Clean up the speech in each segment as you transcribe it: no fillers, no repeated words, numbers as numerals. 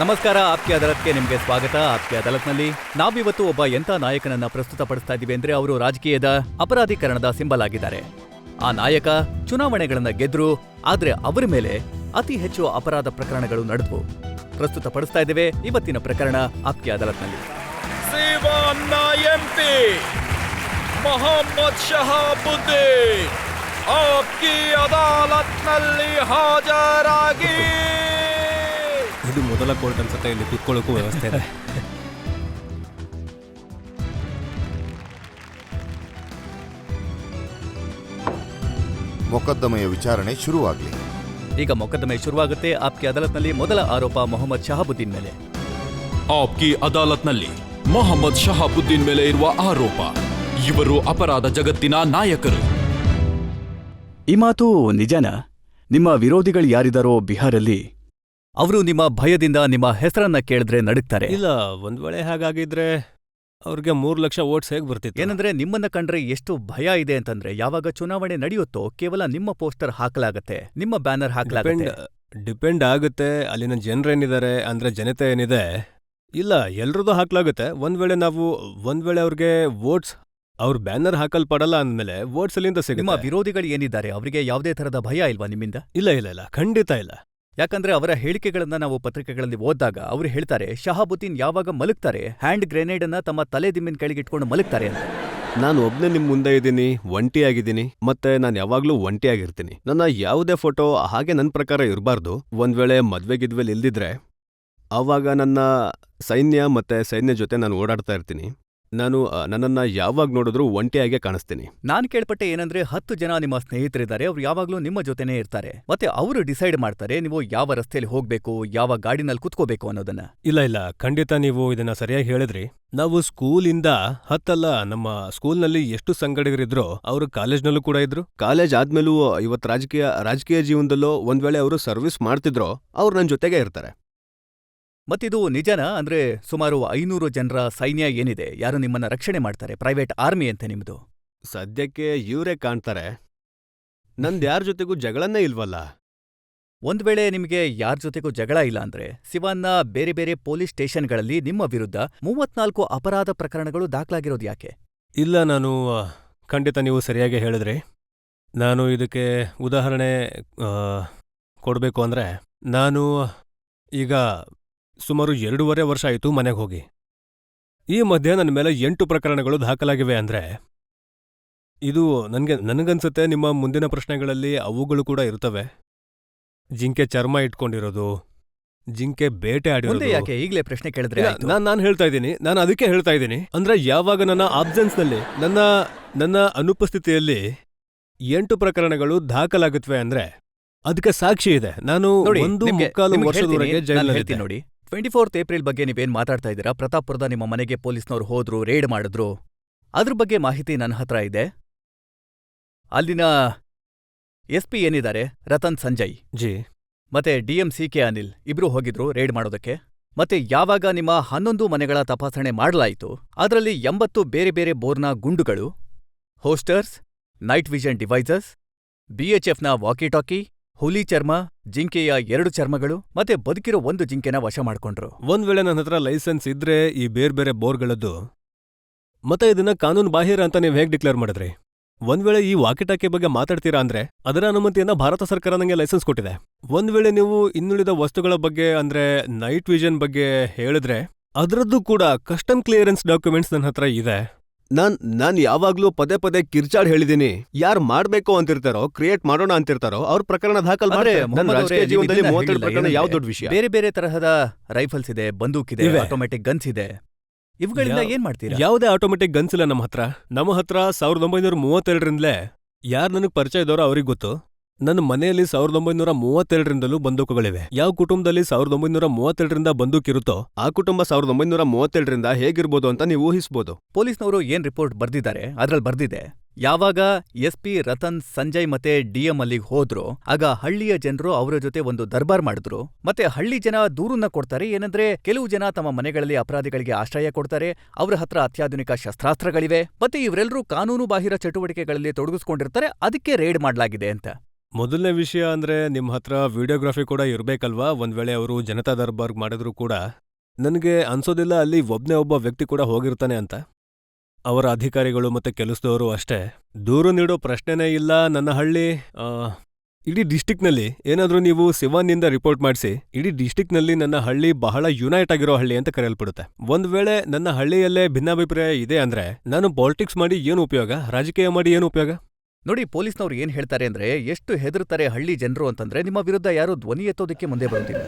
ನಮಸ್ಕಾರ. ಆಪ್ಕೆ ಅದಾಲತ್ಗೆ ನಿಮಗೆ ಸ್ವಾಗತ. ಆಪ್ಕೆ ಅದಾಲತ್ನಲ್ಲಿ ನಾವಿವತ್ತು ಒಬ್ಬ ಎಂಥ ನಾಯಕನನ್ನ ಪ್ರಸ್ತುತಪಡಿಸ್ತಾ ಇದ್ದೀವಿ ಅಂದ್ರೆ ಅವರು ರಾಜಕೀಯದ ಅಪರಾಧೀಕರಣದ ಸಿಂಬಲ್ ಆಗಿದ್ದಾರೆ. ಆ ನಾಯಕ ಚುನಾವಣೆಗಳನ್ನ ಗೆದ್ರು, ಆದ್ರೆ ಅವರ ಮೇಲೆ ಅತಿ ಹೆಚ್ಚು ಅಪರಾಧ ಪ್ರಕರಣಗಳು ನಡೆದವು. ಪ್ರಸ್ತುತಪಡಿಸ್ತಾ ಇದ್ದೇವೆ ಇವತ್ತಿನ ಪ್ರಕರಣ ಆಪ್ಕೆ ಅದಾಲತ್ನಲ್ಲಿ. MP ಮೊಹಮ್ಮದ್ ಶಹಾಬುದ್ದೀನ್ ಆಪ್ಕಿ ಅದಾಲತ್ನಲ್ಲಿ ಹಾಜರಾಗಿ. ಇದು ಮೊದಲ ಕೋರ್ಟ್ ಅನ್ಸುತ್ತೆ, ಇಲ್ಲಿ ಕುತ್ಕೊಳ್ಳೋಕ್ಕೂ ವ್ಯವಸ್ಥೆ ಇದೆ. ಮೊಕದ್ದಮೆಯ ವಿಚಾರಣೆ ಶುರುವಾಗಲಿ. ಈಗ ಮೊಕದ್ದಮೆ ಶುರುವಾಗುತ್ತೆ. ಆಪ್ಕೆ ಅದಾಲತ್ನಲ್ಲಿ ಮೊದಲ ಆರೋಪ ಮೊಹಮ್ಮದ್ ಶಹಾಬುದ್ದೀನ್ ಮೇಲೆ. ಆಪ್ಕಿ ಅದಾಲತ್ನಲ್ಲಿ ಮೊಹಮ್ಮದ್ ಶಹಾಬುದ್ದೀನ್ ಮೇಲೆ ಇರುವ ಆರೋಪ. ಇವರು ಅಪರಾಧ ಜಗತ್ತಿನ ನಾಯಕರು. ಈ ಮಾತು ನಿಜನಾ? ನಿಮ್ಮ ವಿರೋಧಿಗಳು ಯಾರಿದಾರೋ ಬಿಹಾರಲ್ಲಿ, ಅವರು ನಿಮ್ಮ ಭಯದಿಂದ ನಿಮ್ಮ ಹೆಸರನ್ನ ಕೇಳಿದ್ರೆ ನಡುಕ್ತಾರೆ. ಇಲ್ಲ, ಒಂದ್ ವೇಳೆ ಹಾಗಾಗಿದ್ರೆ ಅವ್ರಿಗೆ 3 ಲಕ್ಷ ವೋಟ್ಸ್ ಹೇಗೆ ಬರ್ತಿತ್ತು? ಏನಂದ್ರೆ ನಿಮ್ಮನ್ನ ಕಂಡ್ರೆ ಎಷ್ಟು ಭಯ ಇದೆ ಅಂತಂದ್ರೆ, ಯಾವಾಗ ಚುನಾವಣೆ ನಡೆಯುತ್ತೋ ಕೇವಲ ನಿಮ್ಮ ಪೋಸ್ಟರ್ ಹಾಕಲಾಗತ್ತೆ, ನಿಮ್ಮ ಬ್ಯಾನರ್ ಹಾಕಲಾಗತ್ತೆ. ಡಿಪೆಂಡ್ ಆಗುತ್ತೆ ಅಲ್ಲಿನ ಜನರೇನಿದ್ದಾರೆ, ಅಂದ್ರೆ ಜನತೆ ಏನಿದೆ. ಇಲ್ಲ, ಎಲ್ರದ್ದು ಹಾಕ್ಲಾಗುತ್ತೆ. ಒಂದ್ ವೇಳೆ ಅವ್ರಿಗೆ ವೋಟ್ಸ್, ಅವ್ರ ಬ್ಯಾನರ್ ಹಾಕಲ್ಪಡಲ್ಲ ಅಂದ್ಮೇಲೆ ವೋಟ್ಸ್ ಅಲ್ಲಿಂದ ಸಿಗುತ್ತೆ. ನಿಮ್ಮ ವಿರೋಧಿಗಳು ಏನಿದ್ದಾರೆ ಅವರಿಗೆ ಯಾವುದೇ ತರದ ಭಯ ಇಲ್ವಾ ನಿಮ್ಮಿಂದ? ಇಲ್ಲ, ಖಂಡಿತ ಇಲ್ಲ. ಯಾಕಂದ್ರೆ ಅವರ ಹೇಳಿಕೆಗಳನ್ನ ನಾವು ಪತ್ರಿಕೆಗಳಲ್ಲಿ ಓದಿದಾಗ ಅವರು ಹೇಳ್ತಾರೆ, ಶಹಾಬುದ್ದೀನ್ ಯಾವಾಗ ಮಲಗ್ತಾರೆ ಹ್ಯಾಂಡ್ ಗ್ರೆನೇಡ್ ಅನ್ನ ತಮ್ಮ ತಲೆ ದಿಮ್ಮಿನ ಕೆಳಗೆ ಇಟ್ಕೊಂಡು ಮಲಗ್ತಾರೆ ಅಂತ. ನಾನು ಒಬ್ನೇ ನಿಮ್ ಮುಂದೆ ಇದ್ದೀನಿ, ಒಂಟಿಯಾಗಿದ್ದೀನಿ, ಮತ್ತೆ ನಾನು ಯಾವಾಗ್ಲೂ ಒಂಟಿಯಾಗಿರ್ತೀನಿ. ನನ್ನ ಯಾವುದೇ ಫೋಟೋ ಹಾಗೆ ನನ್ನ ಪ್ರಕಾರ ಇರಬಾರ್ದು. ಒಂದ್ ವೇಳೆ ಮದ್ವೆಗಿದ್ವೇಲ್ ಇಲ್ದಿದ್ರೆ ಆವಾಗ ನನ್ನ ಸೈನ್ಯ ಜೊತೆ ನಾನು ಓಡಾಡ್ತಾ ಇರ್ತೀನಿ. ನಾನು ನನ್ನನ್ನ ಯಾವಾಗ ನೋಡಿದ್ರು ಒಂಟಿಯಾಗೆ ಕಾಣಿಸ್ತೀನಿ. ನಾನ್ ಕೇಳ್ಪಟ್ಟೆ ಏನಂದ್ರೆ 10 ಜನ ನಿಮ್ಮ ಸ್ನೇಹಿತರಿದ್ದಾರೆ, ಅವ್ರು ಯಾವಾಗ್ಲೂ ನಿಮ್ಮ ಜೊತೆನೇ ಇರ್ತಾರೆ, ಮತ್ತೆ ಅವರು ಡಿಸೈಡ್ ಮಾಡ್ತಾರೆ ನೀವು ಯಾವ ರಸ್ತೆಯಲ್ಲಿ ಹೋಗ್ಬೇಕು, ಯಾವ ಗಾಡಿನಲ್ಲಿ ಕುತ್ಕೋಬೇಕು ಅನ್ನೋದನ್ನ. ಇಲ್ಲ, ಖಂಡಿತ ನೀವು ಇದನ್ನ ಸರಿಯಾಗಿ ಹೇಳಿದ್ರಿ. ನಾವು ಸ್ಕೂಲಿಂದ 10 ಅಲ್ಲ, ನಮ್ಮ ಸ್ಕೂಲ್ನಲ್ಲಿ ಎಷ್ಟು ಸಂಘಟಕರಿದ್ರು ಅವರು ಕಾಲೇಜ್ನಲ್ಲೂ ಕೂಡ ಇದ್ರು. ಕಾಲೇಜ್ ಆದ್ಮೇಲೂ ಇವತ್ತು ರಾಜಕೀಯ ಜೀವನದಲ್ಲೋ ಒಂದ್ ವೇಳೆ ಅವರು ಸರ್ವಿಸ್ ಮಾಡ್ತಿದ್ರೋ ಅವ್ರು ನನ್ನ ಜೊತೆಗೆ ಇರ್ತಾರೆ. ಮತ್ತಿದು ನಿಜನಾ? ಅಂದ್ರೆ ಸುಮಾರು 500 ಜನರ ಸೈನ್ಯ ಏನಿದೆ, ಯಾರು ನಿಮ್ಮನ್ನ ರಕ್ಷಣೆ ಮಾಡ್ತಾರೆ, ಪ್ರೈವೇಟ್ ಆರ್ಮಿ ಅಂತ ನಿಮ್ದು. ಸದ್ಯಕ್ಕೆ ಇವರೇ ಕಾಣ್ತಾರೆ. ನಂದ್ ಯಾರ ಜೊತೆಗೂ ಜಗಳನ್ನೇ ಇಲ್ವಲ್ಲ. ಒಂದ್ ವೇಳೆ ನಿಮಗೆ ಯಾರ ಜೊತೆಗೂ ಜಗಳ ಇಲ್ಲ ಅಂದ್ರೆ, ಸಿವಾನ್ನ ಬೇರೆ ಬೇರೆ ಪೊಲೀಸ್ ಸ್ಟೇಷನ್ಗಳಲ್ಲಿ ನಿಮ್ಮ ವಿರುದ್ಧ 34 ಅಪರಾಧ ಪ್ರಕರಣಗಳು ದಾಖಲಾಗಿರೋದು ಯಾಕೆ? ಇಲ್ಲ, ನಾನು ಖಂಡಿತ ನೀವು ಸರಿಯಾಗಿ ಹೇಳಿದ್ರಿ. ನಾನು ಇದಕ್ಕೆ ಉದಾಹರಣೆ ಕೊಡಬೇಕು ಅಂದ್ರೆ, ನಾನು ಈಗ ಸುಮಾರು 2.5 ವರ್ಷ ಆಯಿತು ಮನೆಗೆ ಹೋಗಿ. ಈ ಮಧ್ಯೆ ನನ್ನ ಮೇಲೆ 8 ಪ್ರಕರಣಗಳು ದಾಖಲಾಗಿವೆ. ಅಂದ್ರೆ ಇದು ನನಗನ್ಸುತ್ತೆ ನಿಮ್ಮ ಮುಂದಿನ ಪ್ರಶ್ನೆಗಳಲ್ಲಿ ಅವುಗಳು ಕೂಡ ಇರ್ತವೆ. ಜಿಂಕೆ ಚರ್ಮ ಇಟ್ಕೊಂಡಿರೋದು, ಜಿಂಕೆ ಬೇಟೆ ಆಡಿರೋದು. ಯಾಕೆ ಈಗಲೇ ಪ್ರಶ್ನೆ ಕೇಳಿದ್ರೆ? ನಾನು ಹೇಳ್ತಾ ಇದ್ದೀನಿ, ನಾನು ಅದಕ್ಕೆ ಹೇಳ್ತಾ ಇದ್ದೀನಿ. ಅಂದ್ರೆ ಯಾವಾಗ ನನ್ನ ಆಬ್ಸೆನ್ಸ್ನಲ್ಲಿ, ನನ್ನ ಅನುಪಸ್ಥಿತಿಯಲ್ಲಿ 8 ಪ್ರಕರಣಗಳು ದಾಖಲಾಗುತ್ತವೆ ಅಂದ್ರೆ ಅದಕ್ಕೆ ಸಾಕ್ಷಿ ಇದೆ. ನಾನು 1.25 ವರ್ಷದವರೆಗೆ ಜೈಲಿನಲ್ಲಿದ್ದೆ. ನೋಡಿ, 24th ಏಪ್ರಿಲ್ ಬಗ್ಗೆ ನೀವೇನ್ ಮಾತಾಡ್ತಾ ಇದ್ದೀರಾ? ಪ್ರತಾಪ್ಪುರದ ನಿಮ್ಮ ಮನೆಗೆ ಪೊಲೀಸ್ನವ್ರು ಹೋದ್ರು, ರೇಡ್ ಮಾಡಿದ್ರು, ಅದ್ರ ಬಗ್ಗೆ ಮಾಹಿತಿ ನನ್ನ ಹತ್ರ ಇದೆ. ಅಲ್ಲಿನ SP ಏನಿದ್ದಾರೆ ರತನ್ ಸಂಜಯ್ ಜಿ ಮತ್ತೆ DM CK ಅನಿಲ್ ಇಬ್ರು ಹೋಗಿದ್ರು ರೇಡ್ ಮಾಡೋದಕ್ಕೆ. ಮತ್ತೆ ಯಾವಾಗ ನಿಮ್ಮ 11 ಮನೆಗಳ ತಪಾಸಣೆ ಮಾಡಲಾಯಿತು, ಅದರಲ್ಲಿ 80 ಬೇರೆ ಬೇರೆ ಬೋರ್ನ ಗುಂಡುಗಳು, ಹೋಸ್ಟರ್ಸ್, ನೈಟ್ ವಿಷನ್ ಡಿವೈಸಸ್, BHFನ ವಾಕಿ ಟಾಕಿ, ಹುಲಿ ಚರ್ಮ, ಜಿಂಕೆಯ 2 ಚರ್ಮಗಳು ಮತ್ತೆ ಬದುಕಿರೋ 1 ಜಿಂಕೆನ ವಶ ಮಾಡ್ಕೊಂಡ್ರು. ಒಂದ್ ವೇಳೆ ನನ್ನ ಹತ್ರ ಲೈಸೆನ್ಸ್ ಇದ್ರೆ ಈ ಬೇರೆ ಬೋರ್ಗಳದ್ದು, ಮತ್ತೆ ಇದನ್ನ ಕಾನೂನು ಬಾಹಿರ ಅಂತ ನೀವು ಹೇಗೆ ಡಿಕ್ಲೇರ್ ಮಾಡಿದ್ರಿ? ಒಂದ್ ವೇಳೆ ಈ ವಾಕಿಟಾಕಿ ಬಗ್ಗೆ ಮಾತಾಡ್ತೀರಾ ಅಂದ್ರೆ ಅದರ ಅನುಮತಿಯನ್ನ ಭಾರತ ಸರ್ಕಾರ ನಂಗೆ ಲೈಸೆನ್ಸ್ ಕೊಟ್ಟಿದೆ. ಒಂದ್ ವೇಳೆ ನೀವು ಇನ್ನುಳಿದ ವಸ್ತುಗಳ ಬಗ್ಗೆ ಅಂದ್ರೆ ನೈಟ್ ವಿಷನ್ ಬಗ್ಗೆ ಹೇಳಿದ್ರೆ ಅದರದ್ದು ಕೂಡ ಕಸ್ಟಮ್ ಕ್ಲಿಯರೆನ್ಸ್ ಡಾಕ್ಯುಮೆಂಟ್ಸ್ ನನ್ನ ಹತ್ರ ಇದೆ. ನಾನ್ ಯಾವಾಗ್ಲೂ ಪದೇ ಕಿರ್ಚಾಡ್ ಹೇಳಿದೀನಿ, ಯಾರು ಮಾಡ್ಬೇಕು ಅಂತಿರ್ತಾರೋ, ಕ್ರಿಯೇಟ್ ಮಾಡೋಣ ಅಂತಿರ್ತಾರೋ ಅವ್ರ ಪ್ರಕರಣ ದಾಖಲ್ ಮಾಡಿ. ಜೀವನದಲ್ಲಿ 37 ಪ್ರಕರಣ ಯಾವ ದೊಡ್ಡ ವಿಷಯ? ಬೇರೆ ಬೇರೆ ತರಹದ ರೈಫಲ್ಸ್ ಇದೆ, ಬಂದೂಕಿದೆ, ಆಟೋಮೆಟಿಕ್ ಗನ್ಸ್ ಇದೆ. ಇವುಗಳಿಂದ ಏನ್ ಮಾಡ್ತೀರಾ? ಯಾವುದೇ ಆಟೋಮೆಟಿಕ್ ಗನ್ಸ್ ಇಲ್ಲ ನಮ್ಮ ಹತ್ರ. 1937ರಿಂದಲೇ ಯಾರು ನನಗ್ ಪರಿಚಯ ಇದ್ದವರೋ ಅವ್ರಿಗೆ ಗೊತ್ತು. ನನ್ನ ಮನೆಯಲ್ಲಿ 1932ರಿಂದಲೂ ಬಂದೂಕುಗಳಿವೆ. ಯಾವ ಕುಟುಂಬದಲ್ಲಿ 1932ರಿಂದ ಬಂದೂಕಿರುತ್ತೋ ಆ ಕುಟುಂಬ 1937ರಿಂದ ಹೇಗಿರ್ಬೋದು ಅಂತ ನೀವು ಊಹಿಸ್ಬೋದು. ಪೊಲೀಸ್ನವರು ಏನ್ ರಿಪೋರ್ಟ್ ಬರ್ದಿದ್ದಾರೆ ಅದ್ರಲ್ಲಿ ಬರ್ದಿದೆ, ಯಾವಾಗ SP ರತನ್ ಸಂಜಯ್ ಮತ್ತೆ DM ಅಲ್ಲಿಗೆ ಹೋದ್ರು ಆಗ ಹಳ್ಳಿಯ ಜನರು ಅವರ ಜೊತೆ ಒಂದು ದರ್ಬಾರ್ ಮಾಡಿದ್ರು. ಮತ್ತೆ ಹಳ್ಳಿ ಜನ ದೂರನ್ನ ಕೊಡ್ತಾರೆ. ಏನಂದ್ರೆ ಕೆಲವು ಜನ ತಮ್ಮ ಮನೆಗಳಲ್ಲಿ ಅಪರಾಧಿಗಳಿಗೆ ಆಶ್ರಯ ಕೊಡ್ತಾರೆ, ಅವರ ಹತ್ರ ಅತ್ಯಾಧುನಿಕ ಶಸ್ತ್ರಾಸ್ತ್ರಗಳಿವೆ, ಮತ್ತೆ ಇವರೆಲ್ಲರೂ ಕಾನೂನು ಬಾಹಿರ ಚಟುವಟಿಕೆಗಳಲ್ಲಿ ತೊಡಗಿಸ್ಕೊಂಡಿರ್ತಾರೆ, ಅದಕ್ಕೆ ರೇಡ್ ಮಾಡಲಾಗಿದೆ ಅಂತ. ಮೊದಲನೇ ವಿಷಯ ಅಂದ್ರೆ ನಿಮ್ಮ ಹತ್ರ ವಿಡಿಯೋಗ್ರಫಿ ಕೂಡ ಇರ್ಬೇಕಲ್ವಾ? ಒಂದ್ ವೇಳೆ ಅವರು ಜನತಾ ದರ್ಬಾರ್ಗ್ ಮಾಡಿದ್ರು ಕೂಡ ನನಗೆ ಅನ್ಸೋದಿಲ್ಲ ಅಲ್ಲಿ ಒಬ್ಬ ವ್ಯಕ್ತಿ ಕೂಡ ಹೋಗಿರ್ತಾನೆ ಅಂತ. ಅವರ ಅಧಿಕಾರಿಗಳು ಮತ್ತೆ ಕೆಲಸದವರು ಅಷ್ಟೇ. ದೂರು ನೀಡೋ ಪ್ರಶ್ನೆನೇ ಇಲ್ಲ. ನನ್ನ ಹಳ್ಳಿ ಇಡೀ ಡಿಸ್ಟಿಕ್ನಲ್ಲಿ ಏನಾದ್ರೂ ನೀವು ಸಿವಾನ್ನಿಂದ ರಿಪೋರ್ಟ್ ಮಾಡಿಸಿ, ಇಡೀ ಡಿಸ್ಟಿಕ್ನಲ್ಲಿ ನನ್ನ ಹಳ್ಳಿ ಬಹಳ ಯುನೈಟ್ ಆಗಿರೋ ಹಳ್ಳಿ ಅಂತ ಕರೆಯಲ್ಪಡುತ್ತೆ. ಒಂದ್ ವೇಳೆ ನನ್ನ ಹಳ್ಳಿಯಲ್ಲೇ ಭಿನ್ನಾಭಿಪ್ರಾಯ ಇದೆ ಅಂದ್ರೆ ನಾನು ಪಾಲಿಟಿಕ್ಸ್ ಮಾಡಿ ಏನು ಉಪಯೋಗ, ರಾಜಕೀಯ ಮಾಡಿ ಏನು ಉಪಯೋಗ? ನೋಡಿ, ಪೊಲೀಸ್ನವ್ರು ಏನ್ ಹೇಳ್ತಾರೆ ಅಂದ್ರೆ, ಎಷ್ಟು ಹೆದರ್ತಾರೆ ಹಳ್ಳಿ ಜನರು ಅಂತಂದ್ರೆ ನಿಮ್ಮ ವಿರುದ್ಧ ಯಾರು ಧ್ವನಿ ಎತ್ತೋದಕ್ಕೆ ಮುಂದೆ ಬರೋದಿಲ್ಲ.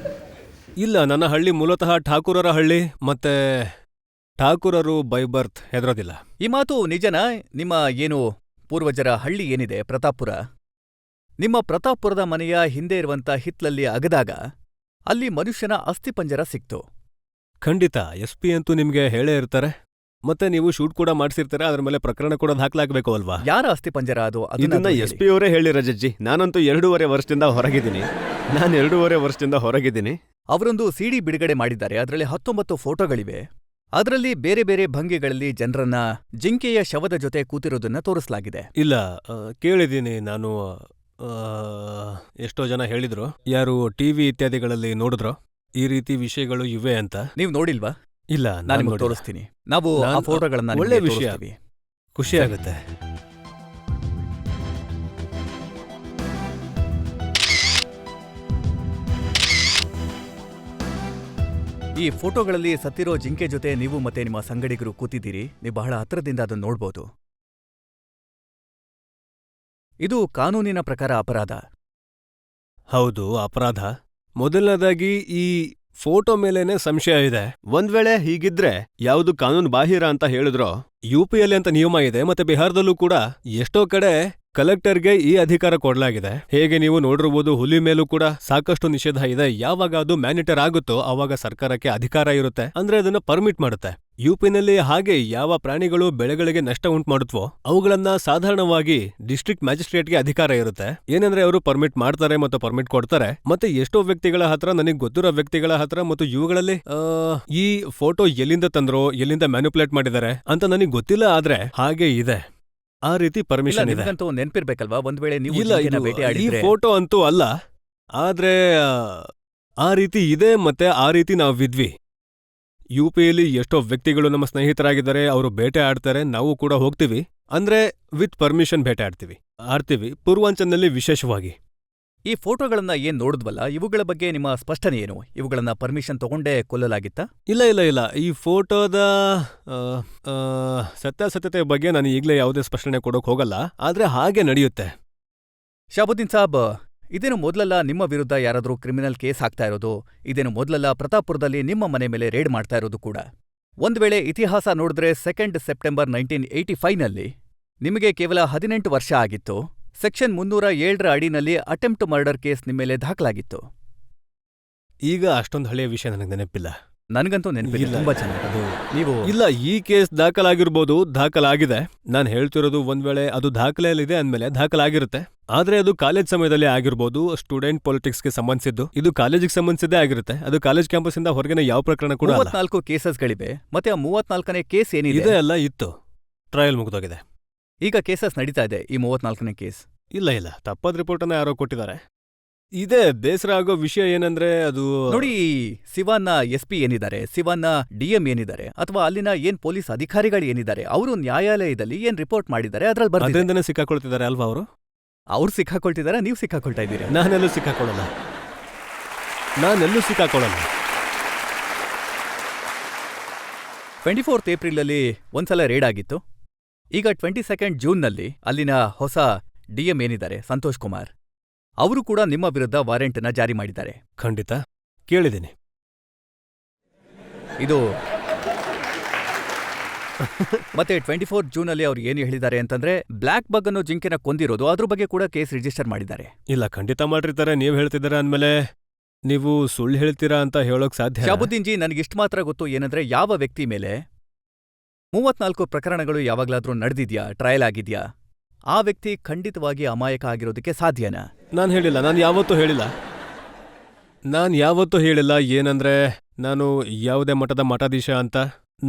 ಇಲ್ಲ, ನನ್ನ ಹಳ್ಳಿ ಮೂಲತಃ ಠಾಕೂರರ ಹಳ್ಳಿ, ಮತ್ತೆ ಠಾಕೂರರು ಬೈ ಬರ್ತ್ ಹೆದರೋದಿಲ್ಲ. ಈ ಮಾತು ನಿಜನಾ? ನಿಮ್ಮ ಏನು ಪೂರ್ವಜರ ಹಳ್ಳಿ ಏನಿದೆ ಪ್ರತಾಪ್ಪುರ, ನಿಮ್ಮ ಪ್ರತಾಪ್ಪುರದ ಮನೆಯ ಹಿಂದೆ ಇರುವಂತ ಹಿತ್ಲಲ್ಲಿ ಅಗದಾಗ ಅಲ್ಲಿ ಮನುಷ್ಯನ ಅಸ್ಥಿಪಂಜರ ಸಿಕ್ತು. ಖಂಡಿತ, SP ಅಂತೂ ನಿಮ್ಗೆ ಹೇಳೇ ಇರ್ತಾರೆ. ಮತ್ತೆ ನೀವು ಶೂಟ್ ಕೂಡ ಮಾಡ್ಸಿರ್ತಾರೆ, ಅದ್ರ ಮೇಲೆ ಪ್ರಕರಣ ಕೂಡ ದಾಖಲಾಗಬೇಕು ಅಲ್ವಾ? ಯಾರ ಅಸ್ಥಿಪಂಜರ ಅದು? ಇದನ್ನ SP ಅವರೇ ಹೇಳಿರ ಜಜ್ಜಿ. ನಾನಂತೂ 2.5 ವರ್ಷದಿಂದ ಹೊರಗಿದ್ದೀನಿ. ಅವರೊಂದು CD ಬಿಡುಗಡೆ ಮಾಡಿದ್ದಾರೆ. ಅದರಲ್ಲಿ 19 ಫೋಟೋಗಳಿವೆ. ಅದರಲ್ಲಿ ಬೇರೆ ಬೇರೆ ಭಂಗಿಗಳಲ್ಲಿ ಜನರನ್ನ ಜಿಂಕೆಯ ಶವದ ಜೊತೆ ಕೂತಿರೋದನ್ನ ತೋರಿಸಲಾಗಿದೆ. ಇಲ್ಲ, ಕೇಳಿದ್ದೀನಿ ನಾನು. ಎಷ್ಟೋ ಜನ ಹೇಳಿದ್ರು, ಯಾರು ಟಿವಿ ಇತ್ಯಾದಿಗಳಲ್ಲಿ ನೋಡಿದ್ರು ಈ ರೀತಿ ವಿಷಯಗಳು ಇವೆ ಅಂತ. ನೀವು ನೋಡಿಲ್ವಾ? ಇಲ್ಲ, ನಾನು ನಿಮಗೆ ತೋರಿಸ್ತೀನಿ. ನಾವು ಆ ಫೋಟೋಗಳನ್ನ ಒಳ್ಳೆ ನಿಮಗೆ ವಿಷಯ, ತೋರಿಸ್ತೀವಿ. ಖುಷಿ ಆಗುತ್ತೆ. ಈ ಫೋಟೋಗಳಲ್ಲಿ ಸತ್ತಿರೋ ಜಿಂಕೆ ಜೊತೆ ನೀವು ಮತ್ತೆ ನಿಮ್ಮ ಸಂಗಡಿಗರು ಕೂತಿದ್ದೀರಿ. ನೀವು ಬಹಳ ಹತ್ರದಿಂದ ಅದನ್ನು ನೋಡ್ಬೋದು. ಇದು ಕಾನೂನಿನ ಪ್ರಕಾರ ಅಪರಾಧ. ಹೌದು, ಅಪರಾಧ. ಮೊದಲನೇದಾಗಿ ಈ ಫೋಟೋ ಮೇಲೇನೆ ಸಂಶಯ ಇದೆ. ಒಂದ್ ವೇಳೆ ಹೀಗಿದ್ರೆ ಯಾವುದು ಕಾನೂನು ಬಾಹಿರ ಅಂತ ಹೇಳಿದ್ರೋ? UPಯಲ್ಲಿ ಅಂತ ನಿಯಮ ಇದೆ, ಮತ್ತೆ ಬಿಹಾರದಲ್ಲೂ ಕೂಡ ಎಷ್ಟೋ ಕಡೆ ಕಲೆಕ್ಟರ್ಗೆ ಈ ಅಧಿಕಾರ ಕೊಡಲಾಗಿದೆ. ಹೇಗೆ ನೀವು ನೋಡಿರ್ಬೋದು, ಹುಲಿ ಮೇಲೂ ಕೂಡ ಸಾಕಷ್ಟು ನಿಷೇಧ ಇದೆ. ಯಾವಾಗ ಅದು ಮ್ಯಾನಿಟರ್ ಆಗುತ್ತೋ ಆವಾಗ ಸರ್ಕಾರಕ್ಕೆ ಅಧಿಕಾರ ಇರುತ್ತೆ, ಅಂದ್ರೆ ಅದನ್ನ ಪರ್ಮಿಟ್ ಮಾಡುತ್ತೆ. UPನಲ್ಲಿ ಹಾಗೆ ಯಾವ ಪ್ರಾಣಿಗಳು ಬೆಳೆಗಳಿಗೆ ನಷ್ಟ ಉಂಟು ಮಾಡುತ್ತವೋ ಅವುಗಳನ್ನ ಸಾಧಾರಣವಾಗಿ ಡಿಸ್ಟ್ರಿಕ್ಟ್ ಮ್ಯಾಜಿಸ್ಟ್ರೇಟ್ಗೆ ಅಧಿಕಾರ ಇರುತ್ತೆ. ಏನಂದ್ರೆ ಅವರು ಪರ್ಮಿಟ್ ಮಾಡ್ತಾರೆ ಮತ್ತು ಪರ್ಮಿಟ್ ಕೊಡ್ತಾರೆ. ಮತ್ತೆ ಎಷ್ಟೋ ವ್ಯಕ್ತಿಗಳ ಹತ್ರ, ನನಗೆ ಗೊತ್ತಿರೋ ವ್ಯಕ್ತಿಗಳ ಹತ್ರ, ಮತ್ತು ಇವುಗಳಲ್ಲಿ ಈ ಫೋಟೋ ಎಲ್ಲಿಂದ ತಂದ್ರೋ, ಎಲ್ಲಿಂದ ಮ್ಯಾನಿಪುಲೇಟ್ ಮಾಡಿದ್ದಾರೆ ಅಂತ ನನಗೆ ಗೊತ್ತಿಲ್ಲ, ಆದ್ರೆ ಹಾಗೆ ಇದೆ. ಆ ರೀತಿ ಪರ್ಮಿಷನ್ ಇದೆ. ನೆನ್ಪಿರ್ಬೇಕಲ್ವಾ? ಒಂದ್ ವೇಳೆ ನೀವು ಇಲ್ಲ, ಜಿಂಕೆನ ಈ ಬೇಟೆಯಾಡಿದ್ರೆ. ಫೋಟೋ ಅಂತೂ ಅಲ್ಲ, ಆದ್ರೆ ಆ ರೀತಿ ಇದೆ. ಮತ್ತೆ ಆ ರೀತಿ ನಾವಿದ್ವಿ. UPಯಲ್ಲಿ ಎಷ್ಟೋ ವ್ಯಕ್ತಿಗಳು ನಮ್ಮ ಸ್ನೇಹಿತರಾಗಿದ್ದಾರೆ, ಅವರು ಬೇಟೆ ಆಡ್ತಾರೆ, ನಾವು ಕೂಡ ಹೋಗ್ತೀವಿ. ಅಂದ್ರೆ ವಿತ್ ಪರ್ಮಿಷನ್ ಬೇಟೆ ಆಡ್ತೀವಿ, ಪೂರ್ವಾಂಚಲ್ನಲ್ಲಿ ವಿಶೇಷವಾಗಿ. ಈ ಫೋಟೋಗಳನ್ನ ಏನ್ ನೋಡಿದ್ವಲ್ಲ, ಇವುಗಳ ಬಗ್ಗೆ ನಿಮ್ಮ ಸ್ಪಷ್ಟನೆ ಏನು? ಇವುಗಳನ್ನ ಪರ್ಮಿಷನ್ ತಗೊಂಡೇ ಕೊಲ್ಲಲಾಗಿತ್ತಾ? ಇಲ್ಲ, ಈ ಫೋಟೋದ ಸತ್ಯಾಸತ್ಯತೆ ಬಗ್ಗೆ ನಾನು ಈಗಲೇ ಯಾವುದೇ ಸ್ಪಷ್ಟನೆ ಕೊಡೋಕ್ ಹೋಗಲ್ಲ, ಆದ್ರೆ ಹಾಗೆ ನಡೆಯುತ್ತೆ. ಶಾಬುದ್ದೀನ್ ಸಾಬ್, ಇದೇನು ಮೊದಲಲ್ಲ ನಿಮ್ಮ ವಿರುದ್ಧ ಯಾರಾದ್ರೂ ಕ್ರಿಮಿನಲ್ ಕೇಸ್ ಹಾಕ್ತಾ ಇರೋದು? ಇದೇನು ಮೊದಲಲ್ಲ ಪ್ರತಾಪ್ಪುರದಲ್ಲಿ ನಿಮ್ಮ ಮನೆ ಮೇಲೆ ರೇಡ್ ಮಾಡ್ತಾ ಇರೋದು ಕೂಡ? ಒಂದ್ ವೇಳೆ ಇತಿಹಾಸ ನೋಡಿದ್ರೆ 2 ಸೆಪ್ಟೆಂಬರ್ 1985ನಲ್ಲಿ ನಿಮಗೆ ಕೇವಲ 18 ವರ್ಷ ಆಗಿತ್ತು. ಸೆಕ್ಷನ್ 307ರ ಅಡಿನಲ್ಲಿ ಅಟೆಂಪ್ಟ್ ಮರ್ಡರ್ ಕೇಸ್ ನಿಮ್ಮ ಮೇಲೆ ದಾಖಲಾಗಿತ್ತು. ಈಗ ಅಷ್ಟೊಂದು ಹಳೆಯ ವಿಷಯ ನನಗೆ ನೆನಪಿಲ್ಲ. ನನಗಂತೂ ನೆನಪಿಲ್ಲ. ತುಂಬಾ ಚೆನ್ನಾಗಿ ನೀವು ಇಲ್ಲ, ಈ ಕೇಸ್ ದಾಖಲಾಗಿರ್ಬೋದು, ದಾಖಲಾಗಿದೆ. ನಾನು ಹೇಳ್ತಿರೋದು ಒಂದ್ ವೇಳೆ ಅದು ದಾಖಲೆಯಲ್ಲಿದೆ ಅಂದ್ಮೇಲೆ ದಾಖಲಾಗಿರುತ್ತೆ. ಆದ್ರೆ ಅದು ಕಾಲೇಜ್ ಸಮಯದಲ್ಲಿ ಆಗಿರ್ಬೋದು, ಸ್ಟೂಡೆಂಟ್ ಪೊಲಿಟಿಕ್ಸ್ಗೆ ಸಂಬಂಧಿಸಿದ್ದು. ಇದು ಕಾಲೇಜಿಗೆ ಸಂಬಂಧಿಸಿದ್ದೇ ಆಗಿರುತ್ತೆ. ಅದು ಕಾಲೇಜ್ ಕ್ಯಾಂಪಸ್ ಇಂದ ಹೊರಗಿನ ಯಾವ ಪ್ರಕರಣ ಕೂಡ 34 ಕೇಸಸ್ಗಳಿವೆ. ಮತ್ತೆ ಆ 34ನೇ ಕೇಸ್ ಏನಿದೆ? ಇದೆ ಅಲ್ಲ, ಇತ್ತು. ಟ್ರಯಲ್ ಮುಗಿದೋಗಿದೆ. ಈಗ ಕೇಸಸ್ ನಡೀತಾ ಇದೆ. ಈ 34ನೇ ಕೇಸ್ ಇಲ್ಲ, ತಪ್ಪಾದ ರಿಪೋರ್ಟ್ ಅನ್ನ ಯಾರೋ ಕೊಟ್ಟಿದ್ದಾರೆ. ಇದೇ ಬೇಸರ ಆಗೋ ವಿಷಯ ಏನಂದ್ರೆ, ಅದು ನೋಡಿ, ಸಿವಾನ್ನ SP ಏನಿದ್ದಾರೆ, ಸಿವಾನ್ನ DM ಏನಿದ್ದಾರೆ, ಅಥವಾ ಅಲ್ಲಿನ ಏನ್ ಪೊಲೀಸ್ ಅಧಿಕಾರಿಗಳು ಏನಿದ್ದಾರೆ, ಅವರು ನ್ಯಾಯಾಲಯದಲ್ಲಿ ಏನ್ ರಿಪೋರ್ಟ್ ಮಾಡಿದ್ದಾರೆ ಅದ್ರಲ್ಲಿ ಬರ್ತಿದೆ. ಅದರಿಂದನೇ ಸಿಕ್ಕಾಕೊಳ್ತಿದ್ದಾರೆ ಅಲ್ವಾ ಅವರು? ಅವ್ರು ಸಿಕ್ಕಾಕೊಳ್ತಿದ್ದಾರೆ, ನೀವು ಸಿಕ್ಕಾಕೊಳ್ತಾ ಇದ್ದೀರಿ. ನಾನೆಲ್ಲೂ ಸಿಕ್ಕಾಕೊಳ್ಳಲ್ಲ. 24th ಏಪ್ರಿಲಲ್ಲಿ ಒಂದ್ಸಲ ರೇಡ್ ಆಗಿತ್ತು. ಈಗ 22nd ಜೂನ್ನಲ್ಲಿ ಅಲ್ಲಿನ ಹೊಸ DM ಏನಿದ್ದಾರೆ, ಸಂತೋಷ್ ಕುಮಾರ್, ಅವರು ಕೂಡ ನಿಮ್ಮ ವಿರುದ್ಧ ವಾರೆಂಟ್ನ ಜಾರಿ ಮಾಡಿದ್ದಾರೆ. ಖಂಡಿತ ಕೇಳಿದ್ದೀನಿ. ಇದು ಮತ್ತೆ 24th ಜೂನಲ್ಲಿ ಅವ್ರು ಏನು ಹೇಳಿದ್ದಾರೆ ಅಂತಂದ್ರೆ, ಬ್ಲ್ಯಾಕ್ ಬಗ್ ಅನ್ನೋ ಜಿಂಕೆನ ಕೊಂದಿರೋದು, ಅದ್ರ ಬಗ್ಗೆ ಕೂಡ ಕೇಸ್ ರಿಜಿಸ್ಟರ್ ಮಾಡಿದ್ದಾರೆ. ಇಲ್ಲ, ಖಂಡಿತ ಮಾಡಿರ್ತಾರೆ. ನೀವು ಹೇಳ್ತಿದ್ದೀರಾ ಅಂದ್ಮೇಲೆ ನೀವು ಸುಳ್ಳು ಹೇಳ್ತೀರಾ ಅಂತ ಹೇಳೋಕ್ ಸಾಧ್ಯ? ಶಾಬುದ್ದೀನ್ ಜಿ, ನನಗಿಷ್ಟು ಮಾತ್ರ ಗೊತ್ತು ಏನಂದ್ರೆ, ಯಾವ ವ್ಯಕ್ತಿ ಮೇಲೆ 34 ಪ್ರಕರಣಗಳು ಯಾವಾಗ್ಲಾದ್ರೂ ನಡೆದಿದ್ಯಾ, ಟ್ರಯಲ್ ಆಗಿದ್ಯಾ, ಆ ವ್ಯಕ್ತಿ ಖಂಡಿತವಾಗಿ ಅಮಾಯಕ ಆಗಿರೋದಕ್ಕೆ ಸಾಧ್ಯನಾ? ನಾನು ಹೇಳಿಲ್ಲ, ನಾನು ಯಾವತ್ತೂ ಹೇಳಿಲ್ಲ ಏನಂದ್ರೆ ನಾನು ಯಾವುದೇ ಮಠದ ಮಠಾಧೀಶ ಅಂತ.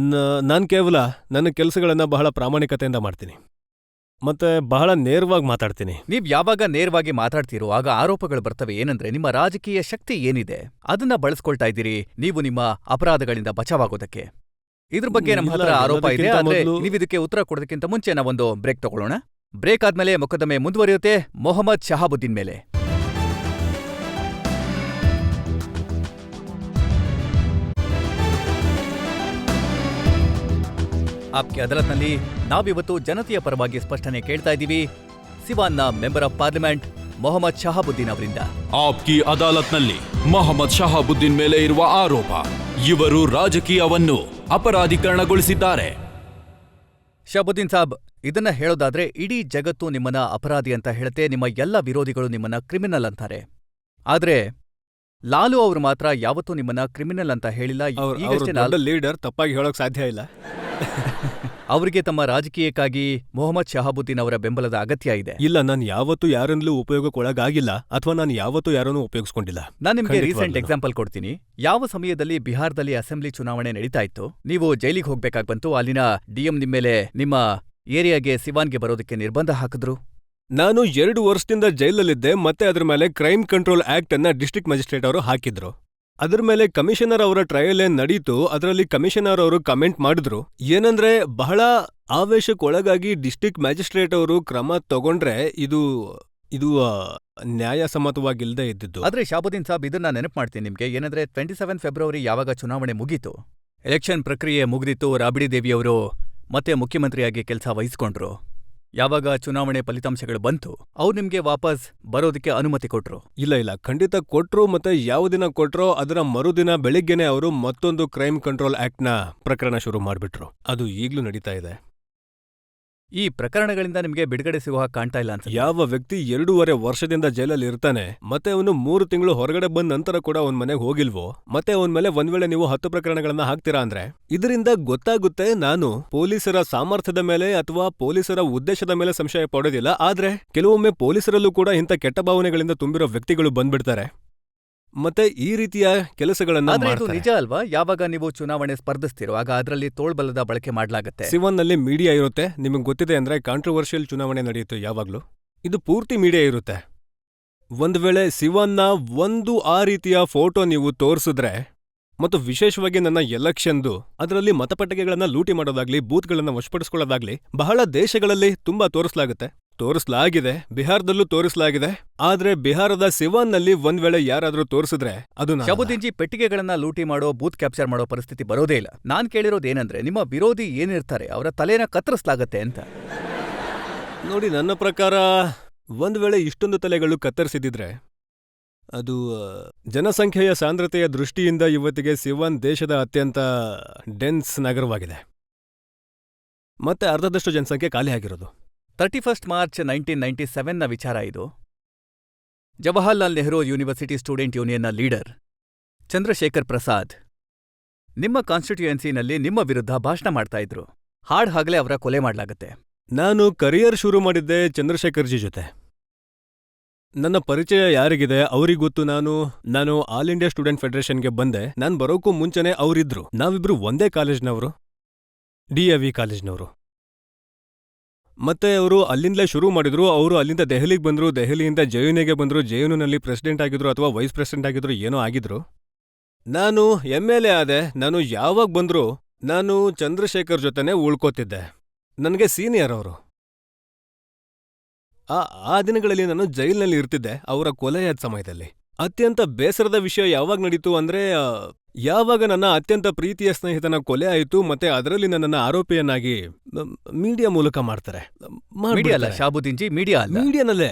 ನಾನು ಕೇವಲ ನನ್ನ ಕೆಲಸಗಳನ್ನ ಬಹಳ ಪ್ರಾಮಾಣಿಕತೆಯಿಂದ ಮಾಡ್ತೀನಿ. ಮತ್ತೆ ಬಹಳ ನೇರವಾಗಿ ಮಾತಾಡ್ತೀನಿ. ನೀವ್ ಯಾವಾಗ ನೇರವಾಗಿ ಮಾತಾಡ್ತೀರೋ ಆಗ ಆರೋಪಗಳು ಬರ್ತವೆ. ಏನಂದ್ರೆ ನಿಮ್ಮ ರಾಜಕೀಯ ಶಕ್ತಿ ಏನಿದೆ ಅದನ್ನ ಬಳಸ್ಕೊಳ್ತಾ ಇದ್ದೀರಿ ನೀವು ನಿಮ್ಮ ಅಪರಾಧಗಳಿಂದ ಬಚಾವಾಗೋದಕ್ಕೆ. ಇದ್ರ ಬಗ್ಗೆ ನಮ್ಮ ಹತ್ರ ಇಲ್ಲ, ಆರೋಪ ಇದೆ. ಎಲ್ಲದಕ್ಕಿಂತ ಆದ್ರೆ ಮೊದ್ಲು- ನೀವ್ ಇದಕ್ಕೆ ಉತ್ತರ ಕೊಡೋದಕ್ಕಿಂತ ಮುಂಚೆ ನಾವೊಂದು ಬ್ರೇಕ್ ತಗೊಳ್ಳೋಣ. ಬ್ರೇಕ್ ಆದ್ಮೇಲೆ ಮೊಕದ್ದಮೆ ಮುಂದುವರಿಯುತ್ತೆ ಮೊಹಮ್ಮದ್ ಶಹಾಬುದ್ದೀನ್ ಮೇಲೆ. ಆಪ್ಗೆ ಅದಾಲತ್ನಲ್ಲಿ ನಾವಿವತ್ತು ಜನತೆಯ ಪರವಾಗಿ ಸ್ಪಷ್ಟನೆ ಕೇಳ್ತಾ ಇದ್ದೀವಿ ಸಿವಾನ್ನ member of parliament Mohammed Shahabuddin ಅವರಿಂದ. ಆಪ್ಕಿ ಅದಾಲತ್ನಲ್ಲಿ ಮೊಹಮ್ಮದ್ ಶಹಾಬುದ್ದೀನ್ ಮೇಲೆ ಇರುವ ಆರೋಪ, ಇವರು ರಾಜಕೀಯವನ್ನು ಅಪರಾಧೀಕರಣಗೊಳಿಸಿದ್ದಾರೆ. ಶಹಾಬುದ್ದೀನ್ ಸಾಬ್, ಇದನ್ನ ಹೇಳೋದಾದ್ರೆ ಇಡೀ ಜಗತ್ತು ನಿಮ್ಮನ್ನ ಅಪರಾಧಿ ಅಂತ ಹೇಳುತ್ತೆ, ನಿಮ್ಮ ಎಲ್ಲ ವಿರೋಧಿಗಳು ನಿಮ್ಮನ್ನ ಕ್ರಿಮಿನಲ್ ಅಂತಾರೆ. ಆದ್ರೆ ಲಾಲು ಅವರು ಮಾತ್ರ ಯಾವತ್ತೂ ನಿಮ್ಮನ್ನ ಕ್ರಿಮಿನಲ್ ಅಂತ ಹೇಳಿಲ್ಲ. ಈಗಷ್ಟೇ ಲೀಡರ್ ತಪ್ಪಾಗಿ ಹೇಳೋಕ್ ಸಾಧ್ಯ ಇಲ್ಲ. ಅವರಿಗೆ ತಮ್ಮ ರಾಜಕೀಯಕ್ಕಾಗಿ ಮೊಹಮ್ಮದ್ ಶಹಾಬುದ್ದೀನ್ ಅವರ ಬೆಂಬಲದ ಅಗತ್ಯ ಇದೆ. ಇಲ್ಲ, ನಾನು ಯಾವತ್ತೂ ಯಾರನ್ನೂ ಉಪಯೋಗಕ್ಕೊಳಗಾಗಿಲ್ಲ ಅಥವಾ ನಾನು ಯಾವತ್ತೂ ಯಾರನ್ನೂ ಉಪಯೋಗಿಸ್ಕೊಂಡಿಲ್ಲ. ನಾನು ನಿಮ್ಗೆ ರೀಸೆಂಟ್ ಖಂಡಿತವಾಗ್ಲೂ. ಎಕ್ಸಾಂಪಲ್ ಕೊಡ್ತೀನಿ. ಯಾವ ಸಮಯದಲ್ಲಿ ಬಿಹಾರದಲ್ಲಿ ಅಸೆಂಬ್ಲಿ ಚುನಾವಣೆ ನಡೀತಾ ಇತ್ತು, ನೀವು ಜೈಲಿಗೆ ಹೋಗ್ಬೇಕಾಗ್ ಬಂತು, ಅಲ್ಲಿನ ಡಿಎಂ ನಿಮ್ಮೇಲೆ ನಿಮ್ಮ ಏರಿಯಾಗೆ ಸಿವಾನ್ಗೆ ಬರೋದಕ್ಕೆ ನಿರ್ಬಂಧ ಹಾಕಿದ್ರು. ನಾನು 2 ವರ್ಷದಿಂದ ಜೈಲಲ್ಲಿದ್ದೆ. ಮತ್ತೆ ಅದ್ರ ಮೇಲೆ ಕ್ರೈಮ್ ಕಂಟ್ರೋಲ್ ಆಕ್ಟ್ ಅನ್ನ ಡಿಸ್ಟ್ರಿಕ್ಟ್ ಮ್ಯಾಜಿಸ್ಟ್ರೇಟ್ ಅವರು ಹಾಕಿದ್ರು. ಅದ್ರ ಮೇಲೆ ಕಮಿಷನರ್ ಅವರ ಟ್ರಯಲ್ ಏನ್ ನಡೀತು, ಅದರಲ್ಲಿ ಕಮಿಷನರ್ ಅವರು ಕಮೆಂಟ್ ಮಾಡಿದ್ರು. ಏನಂದ್ರೆ, ಬಹಳ ಆವೇಶಕ್ಕೊಳಗಾಗಿ ಡಿಸ್ಟ್ರಿಕ್ಟ್ ಮ್ಯಾಜಿಸ್ಟ್ರೇಟ್ ಅವರು ಕ್ರಮ ತಗೊಂಡ್ರೆ ಇದು ನ್ಯಾಯಸಮ್ಮತವಾಗಿಲ್ದೇ ಇದ್ದಿದ್ದು. ಆದ್ರೆ ಶಹಾಬುದ್ದೀನ್ ಸಾಬ್, ಇದನ್ನ ನೆನಪು ಮಾಡ್ತೀನಿ ನಿಮ್ಗೆ. ಏನಂದ್ರೆ 27 ಫೆಬ್ರವರಿ ಯಾವಾಗ ಚುನಾವಣೆ ಮುಗೀತು, ಎಲೆಕ್ಷನ್ ಪ್ರಕ್ರಿಯೆ ಮುಗಿದಿತ್ತು, ರಾಬಡಿ ದೇವಿಯವರು ಮತ್ತೆ ಮುಖ್ಯಮಂತ್ರಿಯಾಗಿ ಕೆಲಸ ವಹಿಸ್ಕೊಂಡ್ರು. ಯಾವಾಗ ಚುನಾವಣೆ ಫಲಿತಾಂಶಗಳು ಬಂತು, ಅವ್ರು ನಿಮ್ಗೆ ವಾಪಸ್ ಬರೋದಕ್ಕೆ ಅನುಮತಿ ಕೊಟ್ರು. ಇಲ್ಲ, ಖಂಡಿತ ಕೊಟ್ರು. ಮತ್ತೆ ಯಾವ ದಿನ ಕೊಟ್ರೋ ಅದರ ಮರುದಿನ ಬೆಳಿಗ್ಗೆನೆ ಅವರು ಮತ್ತೊಂದು ಕ್ರೈಮ್ ಕಂಟ್ರೋಲ್ ಆಕ್ಟ್ನ ಪ್ರಕರಣ ಶುರು ಮಾಡ್ಬಿಟ್ರು. ಅದು ಈಗ್ಲೂ ನಡೀತಾ ಇದೆ. ಈ ಪ್ರಕರಣಗಳಿಂದ ನಿಮ್ಗೆ ಬಿಡುಗಡೆ ಸಿಗೋ ಹಾಗೆ ಕಾಣ್ತಾ ಇಲ್ಲ ಅನ್ಸುತ್ತೆ. ಯಾವ ವ್ಯಕ್ತಿ 2.5 ವರ್ಷದಿಂದ ಜೈಲಲ್ಲಿ ಇರ್ತಾನೆ, ಮತ್ತೆ ಅವನು 3 ತಿಂಗಳು ಹೊರಗಡೆ ಬಂದ ನಂತರ ಕೂಡ ಅವನ ಮನೆಗೆ ಹೋಗಿಲ್ವೋ, ಮತ್ತೆ ಅವನ ಮೇಲೆ ಒಂದ್ ವೇಳೆ ನೀವು 10 ಪ್ರಕರಣಗಳನ್ನ ಹಾಕ್ತೀರಾ ಅಂದ್ರೆ ಇದರಿಂದ ಗೊತ್ತಾಗುತ್ತೆ ನಾನು ಪೊಲೀಸರ ಸಾಮರ್ಥ್ಯದ ಮೇಲೆ ಅಥವಾ ಪೊಲೀಸರ ಉದ್ದೇಶದ ಮೇಲೆ ಸಂಶಯ ಪಡೋದಿಲ್ಲ. ಆದ್ರೆ ಕೆಲವೊಮ್ಮೆ ಪೊಲೀಸರಲ್ಲೂ ಕೂಡ ಇಂಥ ಕೆಟ್ಟ ಭಾವನೆಗಳಿಂದ ತುಂಬಿರೋ ವ್ಯಕ್ತಿಗಳು ಬಂದ್ಬಿಡ್ತಾರೆ, ಮತ್ತೆ ಈ ರೀತಿಯ ಕೆಲಸಗಳನ್ನ ಆದ್ರೆ ಇದು ಮಾಡ್ತಾರೆ. ನಿಜ ಅಲ್ವಾ? ಯಾವಾಗ ನೀವು ಚುನಾವಣೆ ಸ್ಪರ್ಧಿಸ್ತಿರೋ ಆಗ ಅದರಲ್ಲಿ ತೋಳ್ಬಲದ ಬಳಕೆ ಮಾಡ್ಲಾಗತ್ತೆ. ಸಿವನ್ನಲ್ಲಿ ಮೀಡಿಯಾ ಇರುತ್ತೆ. ನಿಮಗೆ ಗೊತ್ತಿದೆ ಅಂದ್ರೆ ಕಾಂಟ್ರವರ್ಷಿಯಲ್ ಚುನಾವಣೆ ನಡೆಯುತ್ತೆ ಯಾವಾಗ್ಲೂ. ಇದು ಪೂರ್ತಿ ಮೀಡಿಯಾ ಇರುತ್ತೆ. ಒಂದ್ ವೇಳೆ ಸಿವನ್ನ ಒಂದು ಆ ರೀತಿಯ ಫೋಟೋ ನೀವು ತೋರಿಸಿದ್ರೆ, ಮತ್ತು ವಿಶೇಷವಾಗಿ ನನ್ನ ಎಲೆಕ್ಷನ್ದು ಅದರಲ್ಲಿ ಮತಪಟ್ಟಿಗೆಗಳನ್ನ ಲೂಟಿ ಮಾಡೋದಾಗ್ಲಿ, ಬೂತ್ಗಳನ್ನ ವಶಪಡಿಸ್ಕೊಳ್ಳೋದಾಗ್ಲಿ ಬಹಳ ದೇಶಗಳಲ್ಲಿ ತುಂಬಾ ತೋರಿಸಲಾಗಿದೆ. ಬಿಹಾರದಲ್ಲೂ ತೋರಿಸಲಾಗಿದೆ. ಆದ್ರೆ ಬಿಹಾರದ ಸಿವಾನ್ನಲ್ಲಿ ಒಂದ್ ವೇಳೆ ಯಾರಾದ್ರೂ ತೋರಿಸಿದ್ರೆ ಅದು ನಾನಲ್ಲ. ಶಹಾಬುದ್ದೀನ್ ಜಿ, ಪೆಟ್ಟಿಗೆಗಳನ್ನ ಲೂಟಿ ಮಾಡೋ, ಬೂತ್ ಕ್ಯಾಪ್ಚರ್ ಮಾಡೋ ಪರಿಸ್ಥಿತಿ ಬರೋದೇ ಇಲ್ಲ. ನಾನ್ ಕೇಳಿರೋದೇನಂದ್ರೆ, ನಿಮ್ಮ ವಿರೋಧಿ ಏನಿರ್ತಾರೆ ಅವರ ತಲೆನ ಕತ್ತರಿಸಲಾಗತ್ತೆ ಅಂತ. ನೋಡಿ, ನನ್ನ ಪ್ರಕಾರ ಒಂದ್ ವೇಳೆ ಇಷ್ಟೊಂದು ತಲೆಗಳು ಕತ್ತರಿಸಿದಿದ್ರೆ ಅದು ಜನಸಂಖ್ಯೆಯ ಸಾಂದ್ರತೆಯ ದೃಷ್ಟಿಯಿಂದ ಇವತ್ತಿಗೆ ಸಿವಾನ್ ದೇಶದ ಅತ್ಯಂತ ಡೆನ್ಸ್ ನಗರವಾಗಿದೆ. ಮತ್ತೆ ಅರ್ಧದಷ್ಟು ಜನಸಂಖ್ಯೆ ಖಾಲಿ ಆಗಿರೋದು. 31 ಮಾರ್ಚ್ 1997ನ ವಿಚಾರ ಇದು. ಜವಾಹರ್ಲಾಲ್ ನೆಹರು ಯೂನಿವರ್ಸಿಟಿ ಸ್ಟೂಡೆಂಟ್ ಯೂನಿಯನ್ನ ಲೀಡರ್ ಚಂದ್ರಶೇಖರ್ ಪ್ರಸಾದ್ ನಿಮ್ಮ ಕಾನ್ಸ್ಟಿಟ್ಯೂಯೆನ್ಸಿನಲ್ಲಿ ನಿಮ್ಮ ವಿರುದ್ಧ ಭಾಷಣ ಮಾಡ್ತಾ ಇದ್ರು. ಹಾಗಲೇ ಅವರ ಕೊಲೆ ಮಾಡ್ಲಾಗತ್ತೆ. ನಾನು ಕರಿಯರ್ ಶುರು ಮಾಡಿದ್ದೆ ಚಂದ್ರಶೇಖರ್ಜಿ ಜೊತೆ. ನನ್ನ ಪರಿಚಯ ಯಾರಿಗಿದೆ ಅವರಿಗೆ ಗೊತ್ತು. ನಾನು ಆಲ್ ಇಂಡಿಯಾ ಸ್ಟೂಡೆಂಟ್ ಫೆಡರೇಷನ್ಗೆ ಬಂದೆ. ನಾನು ಬರೋಕ್ಕೂ ಮುಂಚೆನೆ ಅವರಿದ್ರು. ನಾವಿಬ್ರು ಒಂದೇ ಕಾಲೇಜ್ನವರು, DAV ಕಾಲೇಜ್ನವರು. ಮತ್ತೆ ಅವರು ಅಲ್ಲಿಂದಲೇ ಶುರು ಮಾಡಿದ್ರು. ಅವರು ಅಲ್ಲಿಂದ ದೆಹಲಿಗೆ ಬಂದ್ರು, ದೆಹಲಿಯಿಂದ ಜೆಯುನಿಗೆ ಬಂದ್ರು, ಜೆಯುನಿನಲ್ಲಿ ಪ್ರೆಸಿಡೆಂಟ್ ಆಗಿದ್ರು ಅಥವಾ ವೈಸ್ ಪ್ರೆಸಿಡೆಂಟ್ ಆಗಿದ್ರು, ಏನೋ ಆಗಿದ್ರು. ನಾನು MLA ಆದೆ. ನಾನು ಯಾವಾಗ ಬಂದ್ರು ನಾನು ಚಂದ್ರಶೇಖರ್ ಜೊತೆನೆ ಉಳ್ಕೋತಿದ್ದೆ. ನನಗೆ ಸೀನಿಯರ್ ಅವರು. ಆ ದಿನಗಳಲ್ಲಿ ನಾನು ಜೈಲಿನಲ್ಲಿ ಇರ್ತಿದ್ದೆ ಅವರ ಕೊಲೆಯ ಸಮಯದಲ್ಲಿ. ಅತ್ಯಂತ ಬೇಸರದ ವಿಷಯ ಯಾವಾಗ ನಡೀತು ಅಂದ್ರೆ, ಯಾವಾಗ ನನ್ನ ಅತ್ಯಂತ ಪ್ರೀತಿಯ ಸ್ನೇಹಿತನ ಕೊಲೆ ಆಯಿತು. ಮತ್ತೆ ಅದರಲ್ಲಿ ನನ್ನನ್ನು ಆರೋಪಿಯನ್ನಾಗಿ ಮೀಡಿಯಾ ಮೂಲಕ ಮಾಡ್ತಾರೆ. ಮೀಡಿಯಾ ಅಲ್ಲ ಶಹಾಬುದ್ದೀನ್ ಜಿ, ಮೀಡಿಯಾ ಅಲ್ಲ, ಮೀಡಿಯಾನಲ್ಲೇ.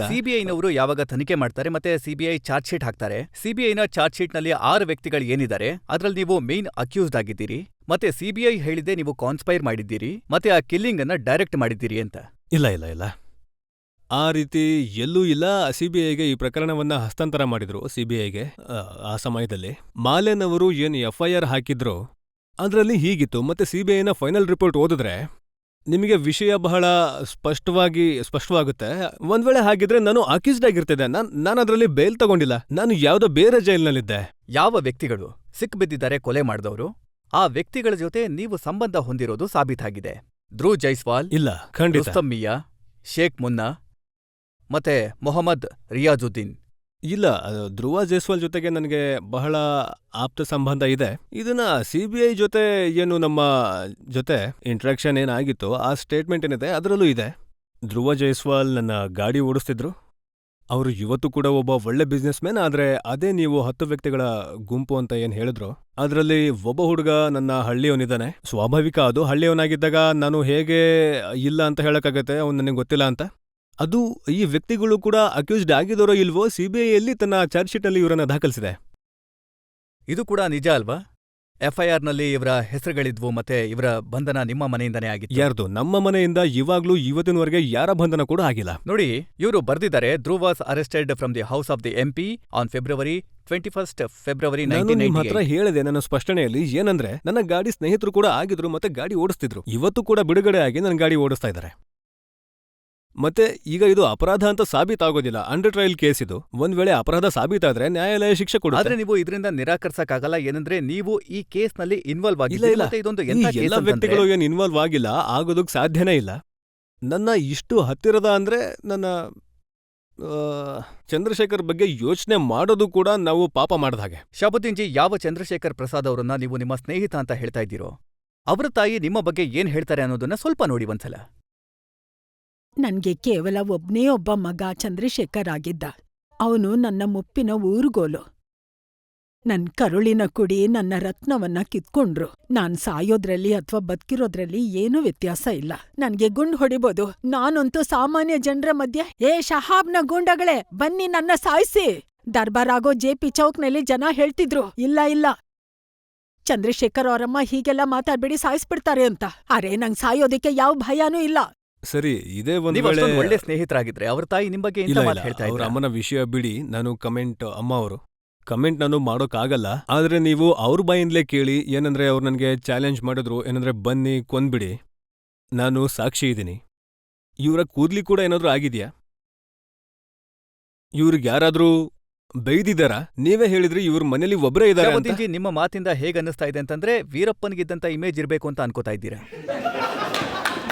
ಸಿಬಿಐನವರು ಯಾವಾಗ ತನಿಖೆ ಮಾಡ್ತಾರೆ ಮತ್ತೆ ಸಿಬಿಐ ಚಾರ್ಜ್ ಶೀಟ್ ಹಾಕ್ತಾರೆ. ಸಿಬಿಐನ ಚಾರ್ಜ್ ಶೀಟ್ ನಲ್ಲಿ 6 ವ್ಯಕ್ತಿಗಳು ಏನಿದ್ದಾರೆ ಅದರಲ್ಲಿ ನೀವು ಮೇನ್ ಅಕ್ಯೂಸ್ಡ್ ಆಗಿದ್ದೀರಿ. ಮತ್ತೆ ಸಿಬಿಐ ಹೇಳಿದೆ ನೀವು ಕಾನ್ಸ್ಪೈರ್ ಮಾಡಿದ್ದೀರಿ ಮತ್ತೆ ಆ ಕಿಲ್ಲಿಂಗ್ ಅನ್ನ ಡೈರೆಕ್ಟ್ ಮಾಡಿದ್ದೀರಿ ಅಂತ. ಇಲ್ಲ, ಆ ರೀತಿ ಎಲ್ಲೂ ಇಲ್ಲ. ಸಿಬಿಐಗೆ ಈ ಪ್ರಕರಣವನ್ನ ಹಸ್ತಾಂತರ ಮಾಡಿದ್ರು. ಸಿಬಿಐಗೆ ಆ ಸಮಯದಲ್ಲಿ ಮಾಲೆನ್ ಅವರು ಏನು FIR ಹಾಕಿದ್ರು ಅದರಲ್ಲಿ ಹೀಗಿತ್ತು. ಮತ್ತೆ ಸಿಬಿಐನ ಫೈನಲ್ ರಿಪೋರ್ಟ್ ಓದಿದ್ರೆ ನಿಮಗೆ ವಿಷಯ ಬಹಳ ಸ್ಪಷ್ಟವಾಗುತ್ತೆ. ಒಂದ್ ವೇಳೆ ಹಾಗಿದ್ರೆ ನಾನು ಅಕ್ಯೂಸ್ಡ್ ಆಗಿರ್ತಿದ್ದೆ. ನಾನು ಅದರಲ್ಲಿ ಬೇಲ್ ತಗೊಂಡಿಲ್ಲ. ನಾನು ಯಾವುದೋ ಬೇರೆ ಜೈಲ್ನಲ್ಲಿದ್ದೆ. ಯಾವ ವ್ಯಕ್ತಿಗಳು ಸಿಕ್ಬಿದ್ದಿದ್ದಾರೆ ಕೊಲೆ ಮಾಡಿದವರು, ಆ ವ್ಯಕ್ತಿಗಳ ಜೊತೆ ನೀವು ಸಂಬಂಧ ಹೊಂದಿರೋದು ಸಾಬೀತಾಗಿದೆ. ಧ್ರುವ್ ಜೈಸ್ವಾಲ್, ಇಲ್ಲ, ಖಂಡಿತ ರುಸ್ತಮ್ ಮಿಯಾ, ಶೇಖ್ ಮುನ್ನಾ ಮತ್ತೆ ಮೊಹಮ್ಮದ್ ರಿಯಾಜುದ್ದೀನ್. ಇಲ್ಲ. ಧ್ರುವ ಜೈಸ್ವಾಲ್ ಜೊತೆಗೆ ನನಗೆ ಬಹಳ ಆಪ್ತ ಸಂಬಂಧ ಇದೆ. ಇದನ್ನ CBI ಜೊತೆ ಏನು ನಮ್ಮ ಜೊತೆ ಇಂಟ್ರಾಕ್ಷನ್ ಏನಾಗಿತ್ತು ಆ ಸ್ಟೇಟ್ಮೆಂಟ್ ಏನಿದೆ ಅದರಲ್ಲೂ ಇದೆ. ಧ್ರುವ ಜೈಸ್ವಾಲ್ ನನ್ನ ಗಾಡಿ ಓಡಿಸ್ತಿದ್ರು. ಅವರು ಇವತ್ತು ಕೂಡ ಒಬ್ಬ ಒಳ್ಳೆ ಬಿಸ್ನೆಸ್ ಮ್ಯಾನ್. ಆದ್ರೆ ಅದೇ ನೀವು 10 ವ್ಯಕ್ತಿಗಳ ಗುಂಪು ಅಂತ ಏನ್ ಹೇಳಿದ್ರು, ಅದರಲ್ಲಿ ಒಬ್ಬ ಹುಡುಗ ನನ್ನ ಹಳ್ಳಿಯವನಿದ್ದಾನೆ. ಸ್ವಾಭಾವಿಕ, ಅದು ಹಳ್ಳಿಯವನಾಗಿದ್ದಾಗ ನಾನು ಹೇಗೆ ಇಲ್ಲ ಅಂತ ಹೇಳಕ್ಕಾಗತ್ತೆ, ಅವ್ನು ನನಗೆ ಗೊತ್ತಿಲ್ಲ ಅಂತ. ಅದು ಈ ವ್ಯಕ್ತಿಗಳು ಕೂಡ ಅಕ್ಯೂಸ್ಡ್ ಆಗಿದರೋ ಇಲ್ವೋ, CBIಯಲ್ಲಿ ತನ್ನ ಚಾರ್ಜ್ ಶೀಟಲ್ಲಿ ಇವರನ್ನ ದಾಖಲಿಸಿದೆ. ಇದು ಕೂಡ ನಿಜ ಅಲ್ವಾ? FIRನಲ್ಲಿ ಇವರ ಹೆಸರುಗಳಿದ್ವು ಮತ್ತೆ ಇವರ ಬಂಧನ ನಿಮ್ಮ ಮನೆಯಿಂದನೇ ಆಗಿತ್ತು. ಯಾರ್ದು? ನಮ್ಮ ಮನೆಯಿಂದ ಇವಾಗ್ಲೂ ಇವತ್ತಿನವರೆಗೆ ಯಾರ ಬಂಧನ ಕೂಡ ಆಗಿಲ್ಲ. ನೋಡಿ, ಇವರು ಬರ್ದಿದ್ದಾರೆ, Dhruv was arrested from the house of the MP on February 21 ನಾನು ನಿಮ್ಮ ಹತ್ರ 1998. ಹೇಳಿದೆ ನನ್ನ ಸ್ಪಷ್ಟನೆಯಲ್ಲಿ, ಏನಂದ್ರೆ ನನ್ನ ಗಾಡಿ ಸ್ನೇಹಿತರು ಕೂಡ ಆಗಿದ್ರು ಮತ್ತೆ ಗಾಡಿ ಓಡಿಸ್ತಿದ್ರು. ಇವತ್ತು ಕೂಡ ಬಿಡುಗಡೆ ಆಗಿ ನನ್ನ ಗಾಡಿ ಓಡಿಸ್ತಾ ಇದ್ದಾರೆ. ಮತ್ತೆ ಈಗ ಇದು ಅಪರಾಧ ಅಂತ ಸಾಬೀತಾಗೋದಿಲ್ಲ. ಅಂಡರ್ ಟ್ರಯಲ್ ಕೇಸ್ ಇದು. ಒಂದ್ ವೇಳೆ ಅಪರಾಧ ಸಾಬೀತಾದ್ರೆ ನ್ಯಾಯಾಲಯ ಶಿಕ್ಷೆ ಕೊಡುತ್ತೆ. ಆದ್ರೆ ನೀವು ಇದರಿಂದ ನಿರಾಕರಿಸಕ್ಕಾಗಲ್ಲ. ಏನಂದ್ರೆ ನೀವು ಈ ಕೇಸ್ನಲ್ಲಿ ಇನ್ವಾಲ್ವ್ ಇಲ್ಲ ಆಗಿದ್ದೀರಿ. ಇಲ್ಲ, ಮತ್ತೆ ಇದೊಂದು ಈ ಎಂಥ ಕೇಸ್ ಎಲ್ಲ ಅಂತಂದ್ರೆ ವ್ಯಕ್ತಿಗಳು ಏನ್ ಇನ್ವಾಲ್ವ್ ಆಗಿಲ್ಲ, ಆಗೋದಕ್ ಸಾಧ್ಯನೇ ಇಲ್ಲ. ನನ್ನ ಇಷ್ಟು ಹತ್ತಿರದ ಅಂದ್ರೆ ನನ್ನ ಚಂದ್ರಶೇಖರ್ ಬಗ್ಗೆ ಯೋಚನೆ ಮಾಡೋದು ಕೂಡ ನಾವು ಪಾಪ ಮಾಡ್ದ ಹಾಗೆ. ಶಾಬುದ್ದೀನ್ ಜಿ, ಯಾವ ಚಂದ್ರಶೇಖರ್ ಪ್ರಸಾದ್ ಅವರನ್ನ ನೀವು ನಿಮ್ಮ ಸ್ನೇಹಿತ ಅಂತ ಹೇಳ್ತಾ ಇದ್ದೀರೋ, ಅವರ ತಾಯಿ ನಿಮ್ಮ ಬಗ್ಗೆ ಏನ್ ಹೇಳ್ತಾರೆ ಅನ್ನೋದನ್ನ ಸ್ವಲ್ಪ ನೋಡಿ ಒಂದ್ಸಲ. ನನ್ಗೆ ಕೇವಲ ಒಬ್ನೇ ಒಬ್ಬ ಮಗ ಚಂದ್ರಶೇಖರ್ ಆಗಿದ್ದ. ಅವನು ನನ್ನ ಮುಪ್ಪಿನ ಊರುಗೋಲು. ನನ್ ಕರುಳಿನ ಕುಡಿ ನನ್ನ ರತ್ನವನ್ನ ಕಿತ್ಕೊಂಡ್ರು. ನಾನ್ ಸಾಯೋದ್ರಲ್ಲಿ ಅಥವಾ ಬದುಕಿರೋದ್ರಲ್ಲಿ ಏನೂ ವ್ಯತ್ಯಾಸ ಇಲ್ಲ. ನನ್ಗೆ ಗುಂಡ್ ಹೊಡಿಬೋದು. ನಾನಂತೂ ಸಾಮಾನ್ಯ ಜನರ ಮಧ್ಯೆ, ಏ ಶಹಾಬ್ನ ಗೂಂಡಗಳೇ ಬನ್ನಿ ನನ್ನ ಸಾಯ್ಸಿ, ದರ್ಬಾರ್ ಆಗೋ JP ಚೌಕ್ನಲ್ಲಿ ಜನ ಹೇಳ್ತಿದ್ರು, ಇಲ್ಲ ಇಲ್ಲ ಚಂದ್ರಶೇಖರ್ ಅವರಮ್ಮ ಹೀಗೆಲ್ಲ ಮಾತಾಡ್ಬೇಡಿ, ಸಾಯಿಸ್ಬಿಡ್ತಾರೆ ಅಂತ. ಅರೆ, ನಂಗ್ ಸಾಯೋದಕ್ಕೆ ಯಾವ ಭಯನೂ ಇಲ್ಲ. ಸರಿ, ಇದೇ ಒಂದ್ ನೀವು ವೇಳೆ ಅಷ್ಟೊಂದು ಒಳ್ಳೆ ಸ್ನೇಹಿತರಾಗಿದ್ರೆ ಅವ್ರ ತಾಯಿ ನಿಮ್ ಬಗ್ಗೆ ಎಂತ ಇಲ್ಲ ಮಾತು ಇಲ್ಲ, ಹೇಳ್ತಾ ಅವ್ರ ಇದ್ರ? ಅಮ್ಮನ ವಿಷಯ ಬಿಡಿ. ನಾನು ಅಮ್ಮ ಅವರು ಕಮೆಂಟ್ ನಾನು ಮಾಡೋಕ್ಕಾಗಲ್ಲ. ಆದ್ರೆ ನೀವು ಅವ್ರ ಬಾಯಿಂದಲೇ ಕೇಳಿ. ಏನಂದ್ರೆ ಅವ್ರು ನನಗೆ ಚಾಲೆಂಜ್ ಮಾಡಿದ್ರು, ಏನಂದ್ರೆ ಬನ್ನಿ ಕೊಂದ್ಬಿಡಿ, ನಾನು ಸಾಕ್ಷಿ ಇದ್ದೀನಿ. ಇವರ ಕೂದ್ಲಿ ಕೂಡ ಏನಾದ್ರೂ ಆಗಿದ್ಯಾ? ಇವ್ರಿಗೆ ಯಾರಾದ್ರೂ ಬೈದಿದ್ದಾರಾ? ನೀವೇ ಹೇಳಿದ್ರಿ ಇವ್ರ ಮನೇಲಿ ಒಬ್ಬರೇ ಇದ್ದಾರೆ ಅಂತ. ಶಾಬುದ್ದೀನ್ ಜಿ, ನಿಮ್ಮ ಮಾತಿಂದ ಹೇಗ್ ಅನ್ನಿಸ್ತಾ ಇದೆ ಅಂತಂದ್ರೆ ವೀರಪ್ಪನ್ಗಿದ್ದಂತ ಇಮೇಜ್ ಇರ್ಬೇಕು ಅಂತ ಅನ್ಕೋತಾ ಇದ್ದೀರಾ?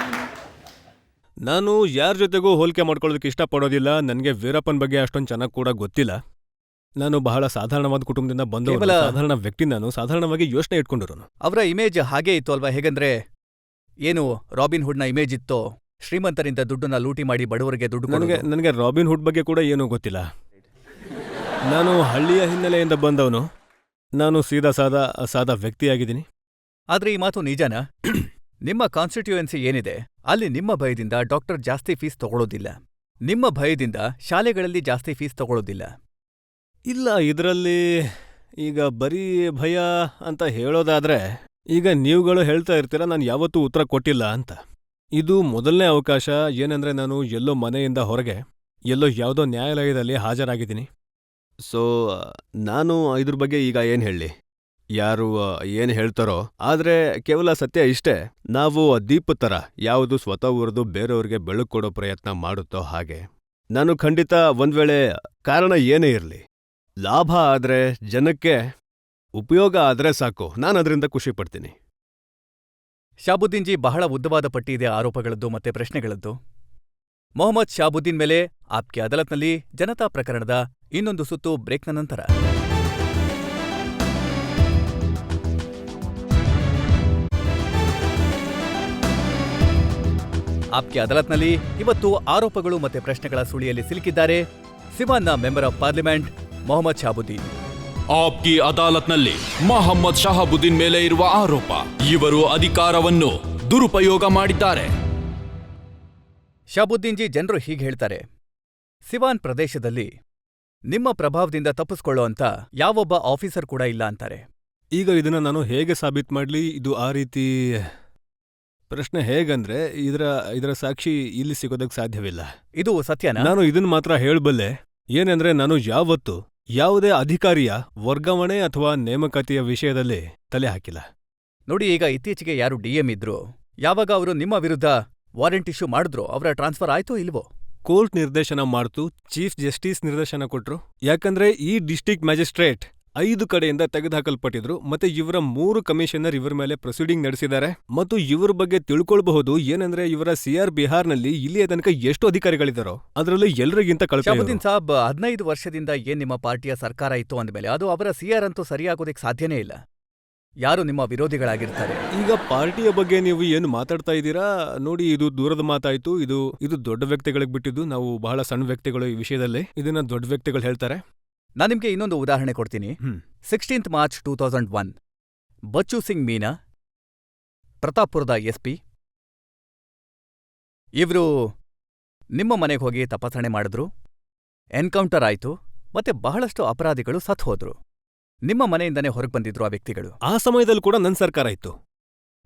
ನಾನು ಯಾರ ಜೊತೆಗೂ ಹೋಲಿಕೆ ಮಾಡ್ಕೊಳ್ಳೋದಕ್ಕೆ ಇಷ್ಟಪಡೋದಿಲ್ಲ. ನನಗೆ ವೀರಪ್ಪನ್ ಬಗ್ಗೆ ಅಷ್ಟೊಂದು ಚೆನ್ನಾಗಿ ಕೂಡ ಗೊತ್ತಿಲ್ಲ. ನಾನು ಬಹಳ ಸಾಧಾರಣವಾದ ಕುಟುಂಬದಿಂದ ಬಂದವನು, ಕೇವಲ- ಸಾಧಾರಣ ವ್ಯಕ್ತಿ. ನಾನು ಸಾಧಾರಣವಾಗಿ ಯೋಚನೆ ಇಟ್ಕೊಂಡಿರೋನು. ಅವರ ಇಮೇಜ್ ಹಾಗೇ ಇತ್ತು ಅಲ್ವಾ? ಹೇಗಂದ್ರೆ ಏನು ರಾಬಿನ್ ಹುಡ್ನ ಇಮೇಜ್ ಇತ್ತೋ, ಶ್ರೀಮಂತರಿಂದ ದುಡ್ಡನ್ನ ಲೂಟಿ ಮಾಡಿ ಬಡವರಿಗೆ ದುಡ್ಡು ನನಗೆ ಕೊಡೋದು. ನನಗೆ ರಾಬಿನ್ ಹುಡ್ ಬಗ್ಗೆ ಕೂಡ ಏನೂ ಗೊತ್ತಿಲ್ಲ. ನಾನು ಹಳ್ಳಿಯ ಹಿನ್ನೆಲೆಯಿಂದ ಬಂದವನು. ನಾನು ಸೀದಾ ಸಾದಾ ವ್ಯಕ್ತಿಯಾಗಿದ್ದೀನಿ. ಆದ್ರೆ ಈ ಮಾತು ನಿಜನಾ? ನಿಮ್ಮ ಕಾನ್ಸ್ಟಿಟ್ಯೂಯೆನ್ಸಿ ಏನಿದೆ ಅಲ್ಲಿ ನಿಮ್ಮ ಭಯದಿಂದ ಡಾಕ್ಟರ್ ಜಾಸ್ತಿ ಫೀಸ್ ತಗೊಳ್ಳೋದಿಲ್ಲ. ನಿಮ್ಮ ಭಯದಿಂದ ಶಾಲೆಗಳಲ್ಲಿ ಜಾಸ್ತಿ ಫೀಸ್ ತಗೊಳ್ಳೋದಿಲ್ಲ. ಇಲ್ಲ, ಇದರಲ್ಲಿ ಈಗ ಬರೀ ಭಯ ಅಂತ ಹೇಳೋದಾದ್ರೆ, ಈಗ ನೀವುಗಳು ಹೇಳ್ತಾ ಇರ್ತೀರ ನಾನು ಯಾವತ್ತೂ ಉತ್ತರ ಕೊಟ್ಟಿಲ್ಲ ಅಂತ. ಇದು ಮೊದಲನೇ ಅವಕಾಶ. ಏನಂದ್ರೆ ನಾನು ಎಲ್ಲೋ ಮನೆಯಿಂದ ಹೊರಗೆ, ಎಲ್ಲೋ ಯಾವುದೋ ನ್ಯಾಯಾಲಯದಲ್ಲಿ ಹಾಜರಾಗಿದ್ದೀನಿ. ಸೊ ನಾನು ಇದ್ರ ಬಗ್ಗೆ ಈಗ ಏನ್ ಹೇಳಿ, ಯಾರು ಏನ್ ಹೇಳ್ತಾರೋ. ಆದ್ರೆ ಕೇವಲ ಸತ್ಯ ಇಷ್ಟೇ, ನಾವು ದೀಪ ತರ ಯಾವುದು ಸ್ವತಃ ಉರಿದು ಬೇರೆಯವ್ರಿಗೆ ಬೆಳಕು ಕೊಡೋ ಪ್ರಯತ್ನ ಮಾಡುತ್ತೋ ಹಾಗೆ. ನಾನು ಖಂಡಿತ ಒಂದ್ ವೇಳೆ ಕಾರಣ ಏನೇ ಇರ್ಲಿ, ಲಾಭ ಆದ್ರೆ, ಜನಕ್ಕೆ ಉಪಯೋಗ ಆದ್ರೆ ಸಾಕು, ನಾನು ಅದರಿಂದ ಖುಷಿ ಪಡ್ತೀನಿ. ಶಾಬುದ್ದೀನ್ ಜಿ, ಬಹಳ ಉದ್ದವಾದ ಪಟ್ಟಿ ಇದೆ ಆರೋಪಗಳದ್ದು ಮತ್ತೆ ಪ್ರಶ್ನೆಗಳದ್ದು. ಮೊಹಮ್ಮದ್ ಶಾಬುದ್ದೀನ್ ಮೇಲೆ ಆಪ್ಕೆ ಅದಾಲತ್ನಲ್ಲಿ ಜನತಾ ಪ್ರಕರಣದ ಇನ್ನೊಂದು ಸುತ್ತು ಬ್ರೇಕ್ನ ನಂತರ. ಆಪ್ಕೆ ಅದಾಲತ್ನಲ್ಲಿ ಇವತ್ತು ಆರೋಪಗಳು ಮತ್ತೆ ಪ್ರಶ್ನೆಗಳ ಸುಳಿಯಲ್ಲಿ ಸಿಲುಕಿದ್ದಾರೆ ಸಿವಾನ್ನ member of parliament Mohammad Shahabuddin. Aapki ಅದಾಲತ್ನಲ್ಲಿ ಮೊಹಮ್ಮದ್ ಶಹಾಬುದ್ದೀನ್ ಮೇಲೆ ಇರುವ ಆರೋಪ, ಇವರು ಅಧಿಕಾರವನ್ನು ದುರುಪಯೋಗ ಮಾಡಿದ್ದಾರೆ. ಶಾಬುದ್ದೀನ್ ಜಿ, ಜನರು ಹೀಗೆ ಹೇಳ್ತಾರೆ, ಸಿವಾನ್ ಪ್ರದೇಶದಲ್ಲಿ ನಿಮ್ಮ ಪ್ರಭಾವದಿಂದ ತಪ್ಪಿಸ್ಕೊಳ್ಳೋ ಅಂತ ಯಾವೊಬ್ಬ ಆಫೀಸರ್ ಕೂಡ ಇಲ್ಲ ಅಂತಾರೆ. ಈಗ ಇದನ್ನ ನಾನು ಹೇಗೆ ಸಾಬೀತು ಮಾಡ್ಲಿ? ಇದು ಆ ರೀತಿ ಪ್ರಶ್ನೆ. ಹೇಗಂದ್ರೆ ಇದರ ಸಾಕ್ಷಿ ಇಲ್ಲಿ ಸಿಗೋದಕ್ಕೆ ಸಾಧ್ಯವಿಲ್ಲ. ಇದು ಸತ್ಯನಾ? ನಾನು ಇದನ್ನ ಮಾತ್ರ ಹೇಳಬಲ್ಲೆ. ಏನಂದ್ರೆ ನಾನು ಯಾವತ್ತೂ ಯಾವುದೇ ಅಧಿಕಾರಿಯ ವರ್ಗಾವಣೆ ಅಥವಾ ನೇಮಕಾತಿಯ ವಿಷಯದಲ್ಲಿ ತಲೆ ಹಾಕಿಲ್ಲ. ನೋಡಿ, ಈಗ ಇತ್ತೀಚೆಗೆ ಯಾರು DM ಇದ್ರು, ಯಾವಾಗ ಅವರು ನಿಮ್ಮ ವಿರುದ್ಧ ವಾರೆಂಟ್ ಇಶ್ಯೂ ಮಾಡಿದ್ರು, ಅವರ ಟ್ರಾನ್ಸ್ಫರ್ ಆಯ್ತೋ ಇಲ್ವೋ? ಕೋರ್ಟ್ ನಿರ್ದೇಶನ ಮಾಡ್ತು, ಚೀಫ್ ಜಸ್ಟಿಸ್ ನಿರ್ದೇಶನ ಕೊಟ್ರು. ಯಾಕಂದ್ರೆ ಈ ಡಿಸ್ಟ್ರಿಕ್ಟ್ ಮ್ಯಾಜಿಸ್ಟ್ರೇಟ್ 5 ಕಡೆಯಿಂದ ತೆಗೆದುಹಾಕಲ್ಪಟ್ಟಿದ್ರು ಮತ್ತೆ ಇವರ 3 ಕಮಿಷನರ್ ಇವರ ಮೇಲೆ ಪ್ರೊಸೀಡಿಂಗ್ ನಡೆಸಿದ್ದಾರೆ ಮತ್ತು ಇವರ ಬಗ್ಗೆ ತಿಳ್ಕೊಳ್ಬಹುದು ಏನಂದ್ರೆ ಇವರ CR ಬಿಹಾರ್ನಲ್ಲಿ ಇಲ್ಲಿಯ ತನಕ ಎಷ್ಟು ಅಧಿಕಾರಿಗಳಿದ್ದಾರೋ ಅದರಲ್ಲಿ ಎಲ್ಲರಿಗಿಂತ ಕಳಪೆ ಇವ್ರು. ಶಾಬುದ್ದೀನ್ ಸಾಬ್ 15 ವರ್ಷದಿಂದ ಏನ್ ನಿಮ್ಮ ಪಾರ್ಟಿಯ ಸರ್ಕಾರ ಇತ್ತು ಅಂದ್ಮೇಲೆ ಅದು ಅವರ CR ಅಂತೂ ಸರಿಯಾಗೋದಕ್ಕೆ ಸಾಧ್ಯನೇ ಇಲ್ಲ. ಯಾರು ನಿಮ್ಮ ವಿರೋಧಿಗಳಾಗಿರ್ತಾರೆ. ಈಗ ಪಾರ್ಟಿಯ ಬಗ್ಗೆ ನೀವು ಏನು ಮಾತಾಡ್ತಾ ಇದ್ದೀರಾ ನೋಡಿ, ಇದು ದೂರದ ಮಾತಾಯ್ತು. ಇದು ದೊಡ್ಡ ವ್ಯಕ್ತಿಗಳಿಗೆ ಬಿಟ್ಟಿದ್ದು. ನಾವು ಬಹಳ ಸಣ್ಣ ವ್ಯಕ್ತಿಗಳು ಈ ವಿಷಯದಲ್ಲಿ. ಇದನ್ನ ದೊಡ್ಡ ವ್ಯಕ್ತಿಗಳು ಹೇಳ್ತಾರೆ. ನಾನು ನಿಮ್ಗೆ ಇನ್ನೊಂದು ಉದಾಹರಣೆ ಕೊಡ್ತೀನಿ. 16th ಮಾರ್ಚ್ 2001 ಬಚ್ಚು ಸಿಂಗ್ ಮೀನಾ, ಪ್ರತಾಪ್ಪುರದ SP, ಇವರು ನಿಮ್ಮ ಮನೆಗೆ ಹೋಗಿ ತಪಾಸಣೆ ಮಾಡಿದ್ರು. ಎನ್ಕೌಂಟರ್ ಆಯ್ತು ಮತ್ತೆ ಬಹಳಷ್ಟು ಅಪರಾಧಿಗಳು ಸತ್ತು ಹೋದ್ರು. ನಿಮ್ಮ ಮನೆಯಿಂದನೇ ಹೊರಗೆ ಬಂದಿದ್ರು ಆ ವ್ಯಕ್ತಿಗಳು. ಆ ಸಮಯದಲ್ಲಿ ಕೂಡ ನನ್ನ ಸರ್ಕಾರ ಇತ್ತು.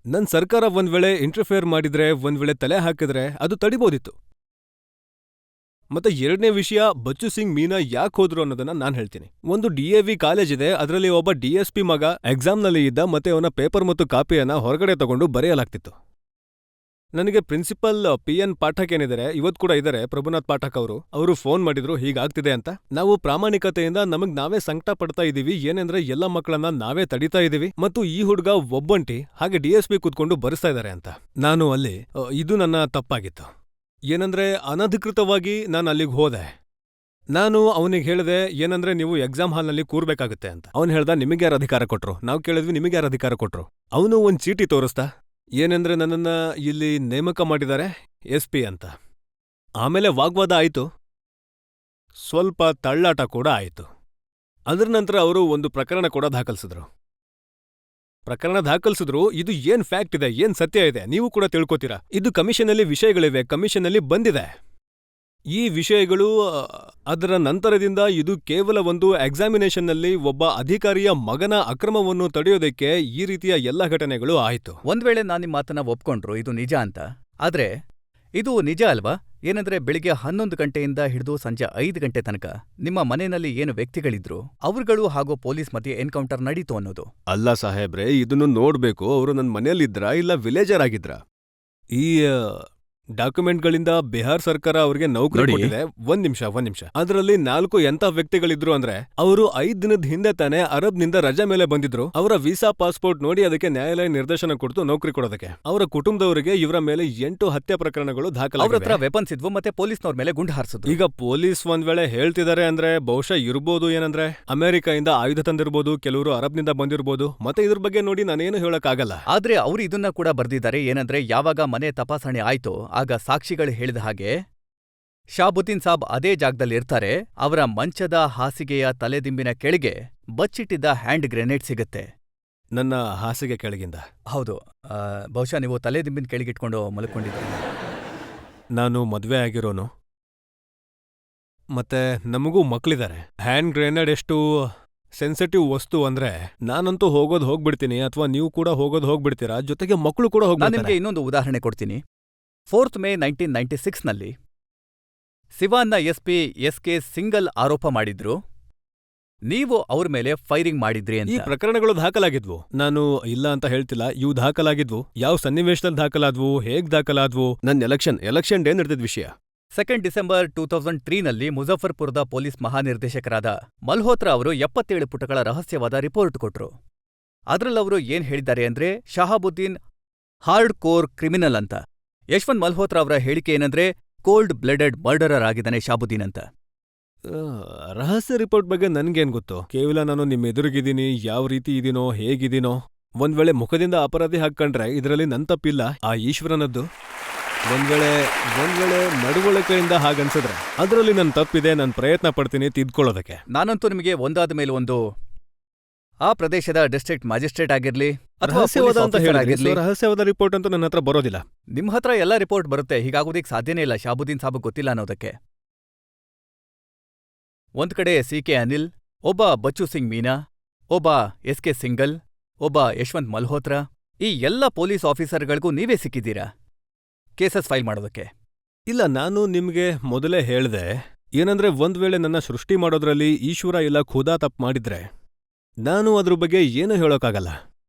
ನನ್ನ ಸರ್ಕಾರ ಒಂದ್ ವೇಳೆ ಇಂಟರ್ಫಿಯರ್ ಮಾಡಿದ್ರೆ, ಒಂದ್ ವೇಳೆ ತಲೆ ಹಾಕಿದ್ರೆ ಅದು ತಡಿಬೋದಿತ್ತು. ಮತ್ತೆ ಎರಡನೇ ವಿಷಯ, ಬಚ್ಚು ಸಿಂಗ್ ಮೀನಾ ಯಾಕೆ ಹೋದ್ರು ಅನ್ನೋದನ್ನ ನಾನು ಹೇಳ್ತೀನಿ. ಒಂದು DAV ಕಾಲೇಜ್ ಇದೆ, ಅದರಲ್ಲಿ ಒಬ್ಬ DSP ಮಗ ಎಕ್ಸಾಮ್ನಲ್ಲಿ ಇದ್ದ ಮತ್ತೆ ಅವನ ಪೇಪರ್ ಮತ್ತು ಕಾಪಿಯನ್ನ ಹೊರಗಡೆ ತಗೊಂಡು ಬರೆಯಲಾಗ್ತಿತ್ತು. ನನಗೆ ಪ್ರಿನ್ಸಿಪಲ್ PN ಪಾಠಕ್ ಏನಿದ್ದಾರೆ, ಇವತ್ತು ಕೂಡ ಇದ್ದಾರೆ, ಪ್ರಭುನಾಥ್ ಪಾಠಕ್ ಅವರು ಫೋನ್ ಮಾಡಿದ್ರು ಹೀಗಾಗ್ತಿದೆ ಅಂತ. ನಾವು ಪ್ರಾಮಾಣಿಕತೆಯಿಂದ ನಮಗ್ ನಾವೇ ಸಂಕಟ ಪಡ್ತಾ ಇದೀವಿ, ಏನಂದ್ರೆ ಎಲ್ಲ ಮಕ್ಕಳನ್ನ ನಾವೇ ತಡಿತಾ ಇದೀವಿ ಮತ್ತು ಈ ಹುಡುಗ ಒಬ್ಬಂಟಿ ಹಾಗೆ DSP ಕೂತ್ಕೊಂಡು ಬರೆಸ್ತಾ ಇದ್ದಾರೆ ಅಂತ. ನಾನು ಅಲ್ಲಿ ಇದು ನನ್ನ ತಪ್ಪಾಗಿತ್ತು. ಏನಂದ್ರೆ ಅನಧಿಕೃತವಾಗಿ ನಾನು ಅಲ್ಲಿಗೆ ಹೋದೆ. ನಾನು ಅವನಿಗೆ ಹೇಳಿದೆ ಏನಂದ್ರೆ ನೀವು ಎಕ್ಸಾಮ್ ಹಾಲ್ನಲ್ಲಿ ಕೂರ್ಬೇಕಾಗುತ್ತೆ ಅಂತ. ಅವನು ಹೇಳ್ದ ನಿಮಗೆ ಯಾರು ಅಧಿಕಾರ ಕೊಟ್ರು? ನಾವು ಕೇಳಿದ್ವಿ ನಿಮಗೆ ಯಾರು ಅಧಿಕಾರ ಕೊಟ್ರು? ಅವನು ಒಂದ್ ಚೀಟಿ ತೋರಿಸ್ತಾ ಏನಂದ್ರೆ ನನ್ನನ್ನ ಇಲ್ಲಿ ನೇಮಕ ಮಾಡಿದ್ದಾರೆ SP ಅಂತ. ಆಮೇಲೆ ವಾಗ್ವಾದ ಆಯ್ತು, ಸ್ವಲ್ಪ ತಳ್ಳಾಟ ಕೂಡ ಆಯ್ತು. ಅದರ ನಂತರ ಅವರು ಒಂದು ಪ್ರಕರಣ ಕೂಡ ದಾಖಲಿಸಿದ್ರು. ಇದು ಏನ್ ಫ್ಯಾಕ್ಟ್ ಇದೆ, ಏನ್ ಸತ್ಯ ಇದೆ ನೀವು ಕೂಡ ತಿಳ್ಕೊತೀರಾ. ಇದು ಕಮಿಷನಲ್ಲಿ ವಿಷಯಗಳಿವೆ, ಕಮಿಷನಲ್ಲಿ ಬಂದಿದೆ ಈ ವಿಷಯಗಳು. ಅದರ ನಂತರದಿಂದ ಇದು ಕೇವಲ ಒಂದು ಎಕ್ಸಾಮಿನೇಷನ್ನಲ್ಲಿ ಒಬ್ಬ ಅಧಿಕಾರಿಯ ಮಗನ ಅಕ್ರಮವನ್ನು ತಡೆಯೋದಕ್ಕೆ ಈ ರೀತಿಯ ಎಲ್ಲ ಘಟನೆಗಳು ಆಯ್ತು. ಒಂದ್ ವೇಳೆ ನಾನು ನಿಮ್ಮ ಮಾತನ್ನ ಒಪ್ಕೊಂಡ್ರು ಇದು ನಿಜ ಅಂತ, ಆದ್ರೆ ಇದು ನಿಜ ಅಲ್ವಾ? ಏನಂದ್ರೆ ಬೆಳಿಗ್ಗೆ 11 ಗಂಟೆಯಿಂದ ಹಿಡಿದು ಸಂಜೆ 5 ಗಂಟೆ ತನಕ ನಿಮ್ಮ ಮನೆಯಲ್ಲಿ ಏನು ವ್ಯಕ್ತಿಗಳಿದ್ರು ಅವ್ರುಗಳು ಹಾಗೂ ಪೊಲೀಸ್ ಮಧ್ಯೆ ಎನ್ಕೌಂಟರ್ ನಡೀತು ಅನ್ನೋದು. ಅಲ್ಲ ಸಾಹೇಬ್ರೆ, ಇದನ್ನು ನೋಡ್ಬೇಕು. ಅವರು ನನ್ನ ಮನೆಯಲ್ಲಿದ್ರಾ ಇಲ್ಲ ವಿಲೇಜರ್ ಆಗಿದ್ರಾ? ಈ ಡಾಕ್ಯುಮೆಂಟ್ಗಳಿಂದ ಬಿಹಾರ್ ಸರ್ಕಾರ ಅವ್ರಿಗೆ ನೌಕರಿ ನೋಡಿ. ಕೊಟ್ಟಿದೆ. ಒಂದ್ ನಿಮಿಷ. ಅದರಲ್ಲಿ 4 ಎಂತ ವ್ಯಕ್ತಿಗಳಿದ್ರು ಅಂದ್ರೆ ಅವರು 5 ದಿನದ ಹಿಂದೆ ತಾನೇ ಅರಬ್ನಿಂದ ರಜೆ ಮೇಲೆ ಬಂದಿದ್ರು. ಅವರ ವೀಸಾ ಪಾಸ್ಪೋರ್ಟ್ ನೋಡಿ ಅದಕ್ಕೆ ನ್ಯಾಯಾಲಯ ನಿರ್ದೇಶನ ಕೊಡ್ತು ನೌಕರಿ ಕೊಡೋದಕ್ಕೆ. ಅವರ ಕುಟುಂಬದವರಿಗೆ ಇವರ ಮೇಲೆ 8 ಹತ್ಯೆ ಪ್ರಕರಣಗಳು ಅವ್ರ ದಾಖಲಾಗಿವೆ. ಹತ್ರ ವೆಪನ್ಸ್ ಇದ್ವು ಮತ್ತೆ ಪೊಲೀಸ್ನವ್ರ ಮೇಲೆ ಗುಂಡು ಹಾರಿಸಿದ್ರು. ಈಗ ಪೊಲೀಸ್ ಒಂದ್ ವೇಳೆ ಹೇಳ್ತಿದ್ದಾರೆ ಅಂದ್ರೆ ಬಹುಶಃ ಇರ್ಬೋದು, ಏನಂದ್ರೆ ಅಮೆರಿಕದಿಂದ ಆಯುಧ ತಂದಿರ್ಬೋದು, ಕೆಲವರು ಅರಬ್ನಿಂದ ಬಂದಿರ್ಬೋದು. ಮತ್ತೆ ಇದ್ರ ಬಗ್ಗೆ ನೋಡಿ ನಾನೇನು ಹೇಳಕ್ಕಾಗಲ್ಲ. ಆದ್ರೆ ಅವ್ರು ಇದನ್ನ ಕೂಡ ಬರ್ದಿದ್ದಾರೆ. ಏನಂದ್ರೆ ಯಾವಾಗ ಮನೆ ತಪಾಸಣೆ ಆಯ್ತೋ ಆಗ ಸಾಕ್ಷಿಗಳು ಹೇಳಿದ ಹಾಗೆ ಶಾಬುದ್ದೀನ್ ಸಾಬ್ ಅದೇ ಜಾಗದಲ್ಲಿ ಇರ್ತಾರೆ. ಅವರ ಮಂಚದ ಹಾಸಿಗೆಯ ತಲೆದಿಂಬಿನ ಕೆಳಗೆ ಬಚ್ಚಿಟ್ಟಿದ್ದ ಹ್ಯಾಂಡ್ ಗ್ರೆನೇಡ್ ಸಿಗುತ್ತೆ. ನನ್ನ ಹಾಸಿಗೆ ಕೆಳಗಿಂದ. ಹೌದು, ಬಹುಶಃ ನೀವು ತಲೆದಿಂಬಿನ ಕೆಳಗಿಟ್ಕೊಂಡು ಮಲ್ಕೊಂಡಿದ್ದೀರಿ. ನಾನು ಮದ್ವೆ ಆಗಿರೋನು ಮತ್ತೆ ನಮಗೂ ಮಕ್ಳಿದ್ದಾರೆ. ಹ್ಯಾಂಡ್ ಗ್ರೆನೇಡ್ ಎಷ್ಟು ಸೆನ್ಸಿಟಿವ್ ವಸ್ತು ಅಂದ್ರೆ ನಾನಂತೂ ಹೋಗ್ಬಿಡ್ತೀನಿ, ಅಥವಾ ನೀವು ಕೂಡ ಹೋಗ್ಬಿಡ್ತೀರಾ, ಜೊತೆಗೆ ಮಕ್ಕಳು ಕೂಡ ನಾನು ಹೋಗ್ಬಿಡ್ತಾರೆ. ನಿಮಗೆ ಇನ್ನೊಂದು ಉದಾಹರಣೆ ಕೊಡ್ತೀನಿ. 4th ಮೇ 1996ನಲ್ಲಿ ಸಿವಾನ್ನ SP SK ಸಿಂಗಲ್ ಆರೋಪ ಮಾಡಿದ್ರು ನೀವು ಅವ್ರ ಮೇಲೆ ಫೈರಿಂಗ್ ಮಾಡಿದ್ರಿ ಈ ಅಂತ. ಪ್ರಕರಣಗಳು ದಾಖಲಾಗಿದ್ವು. ನಾನು ಇಲ್ಲ ಅಂತ ಹೇಳ್ತಿಲ್ಲ, ಇವು ದಾಖಲಾಗಿದ್ವು. ಯಾವ ಸನ್ನಿವೇಶದಲ್ಲಿ ದಾಖಲಾದ್ವು, ಹೇಗ್ ದಾಖಲಾದ್ವು? ನನ್ನ ಎಲೆಕ್ಷನ್ ಡೇ ನಡೆದಿದ್ದ ವಿಷಯ. 2 ಡಿಸೆಂಬರ್ 2003ನಲ್ಲಿ ಮುಜಫರ್ಪುರದ ಪೊಲೀಸ್ ಮಹಾನಿರ್ದೇಶಕರಾದ ಮಲ್ಹೋತ್ರಾ ಅವರು 77 ಪುಟಗಳ ರಹಸ್ಯವಾದ ರಿಪೋರ್ಟ್ ಕೊಟ್ರು. ಅದ್ರಲ್ಲವರು ಏನ್ ಹೇಳಿದ್ದಾರೆ ಅಂದ್ರೆ ಶಹಾಬುದ್ದೀನ್ ಹಾರ್ಡ್ ಕೋರ್ ಕ್ರಿಮಿನಲ್ ಅಂತ. ಯಶವಂತ್ ಮಲ್ಹೋತ್ರಾ ಅವರ ಹೇಳಿಕೆ ಏನಂದ್ರೆ ಕೋಲ್ಡ್ ಬ್ಲಡೆಡ್ ಮರ್ಡರರ್ ಆಗಿದ್ದಾನೆ ಶಾಬುದ್ದೀನ್ ಅಂತ. ರಹಸ್ಯ ರಿಪೋರ್ಟ್ ಬಗ್ಗೆ ನನ್ಗೇನ್ ಗೊತ್ತು? ಕೇವಲ ನಾನು ನಿಮ್ಮ ಎದುರಿಗಿದ್ದೀನಿ, ಯಾವ ರೀತಿ ಇದೀನೋ ಹೇಗಿದ್ದೀನೋ. ಒಂದ್ ವೇಳೆ ಮುಖದಿಂದ ಅಪರಾಧಿ ಹಾಕೊಂಡ್ರೆ ಇದರಲ್ಲಿ ನನ್ ತಪ್ಪಿಲ್ಲ, ಆ ಈಶ್ವರನದ್ದು. ಒಂದ್ ವೇಳೆ ನಡವಳಿಕೆಯಿಂದ ಹಾಗನ್ಸಿದ್ರೆ ಅದರಲ್ಲಿ ನನ್ ತಪ್ಪಿದೆ. ನಾನು ಪ್ರಯತ್ನ ಪಡ್ತೀನಿ ತಿದ್ಕೊಳ್ಳೋದಕ್ಕೆ. ನಾನಂತೂ ನಿಮಗೆ ಒಂದಾದ ಮೇಲೆ ಒಂದು ಆ ಪ್ರದೇಶದ ಡಿಸ್ಟ್ರಿಕ್ಟ್ ಮ್ಯಾಜಿಸ್ಟ್ರೇಟ್ ಆಗಿರ್ಲಿ ಅಥವಾ ರಹಸ್ಯವಾದ police ಅಂತ officer ಹೇಳಿದ್ರಿ. ಆಗಿರ್ಲಿ, ರಹಸ್ಯವಾದ ರಿಪೋರ್ಟ್ ಅಂತ ನನ್ನ ಹತ್ರ ಬರೋದಿಲ್ಲ. ನಿಮ್ ಹತ್ರ ಎಲ್ಲ ರಿಪೋರ್ಟ್ ಬರುತ್ತೆ. ಹೀಗಾಗೋದಿಕ್ ಸಾಧ್ಯನೇ ಇಲ್ಲ ಶಾಬುದ್ದೀನ್ ಸಾಬ್ ಗೊತ್ತಿಲ್ಲ ಅನ್ನೋದಕ್ಕೆ. ಒಂದ್ ಕಡೆ CK ಅನಿಲ್, ಒಬ್ಬ ಬಚ್ಚು ಸಿಂಗ್ ಮೀನಾ, ಒಬ್ಬ SK ಸಿಂಗಲ್, ಒಬ್ಬ ಯಶವಂತ್ ಮಲ್ಹೋತ್ರಾ, ಈ ಎಲ್ಲ ಪೊಲೀಸ್ ಆಫೀಸರ್ಗಳಿಗೂ ನೀವೇ ಸಿಕ್ಕಿದ್ದೀರಾ ಕೇಸಸ್ ಫೈಲ್ ಮಾಡೋದಕ್ಕೆ. ಇಲ್ಲ, ನಾನು ನಿಮ್ಗೆ ಮೊದಲೇ ಹೇಳ್ದೆ ಏನಂದ್ರೆ ಒಂದ್ ವೇಳೆ ನನ್ನ ಸೃಷ್ಟಿ ಮಾಡೋದ್ರಲ್ಲಿ ಈಶ್ವರ ಇಲ್ಲ ಖುದಾ ತಪ್ಪು ಮಾಡಿದ್ರೆ ನಾನು ಅದ್ರ ಬಗ್ಗೆ ಏನು ಹೇಳೋಕ್ಕಾಗಲ್ಲ.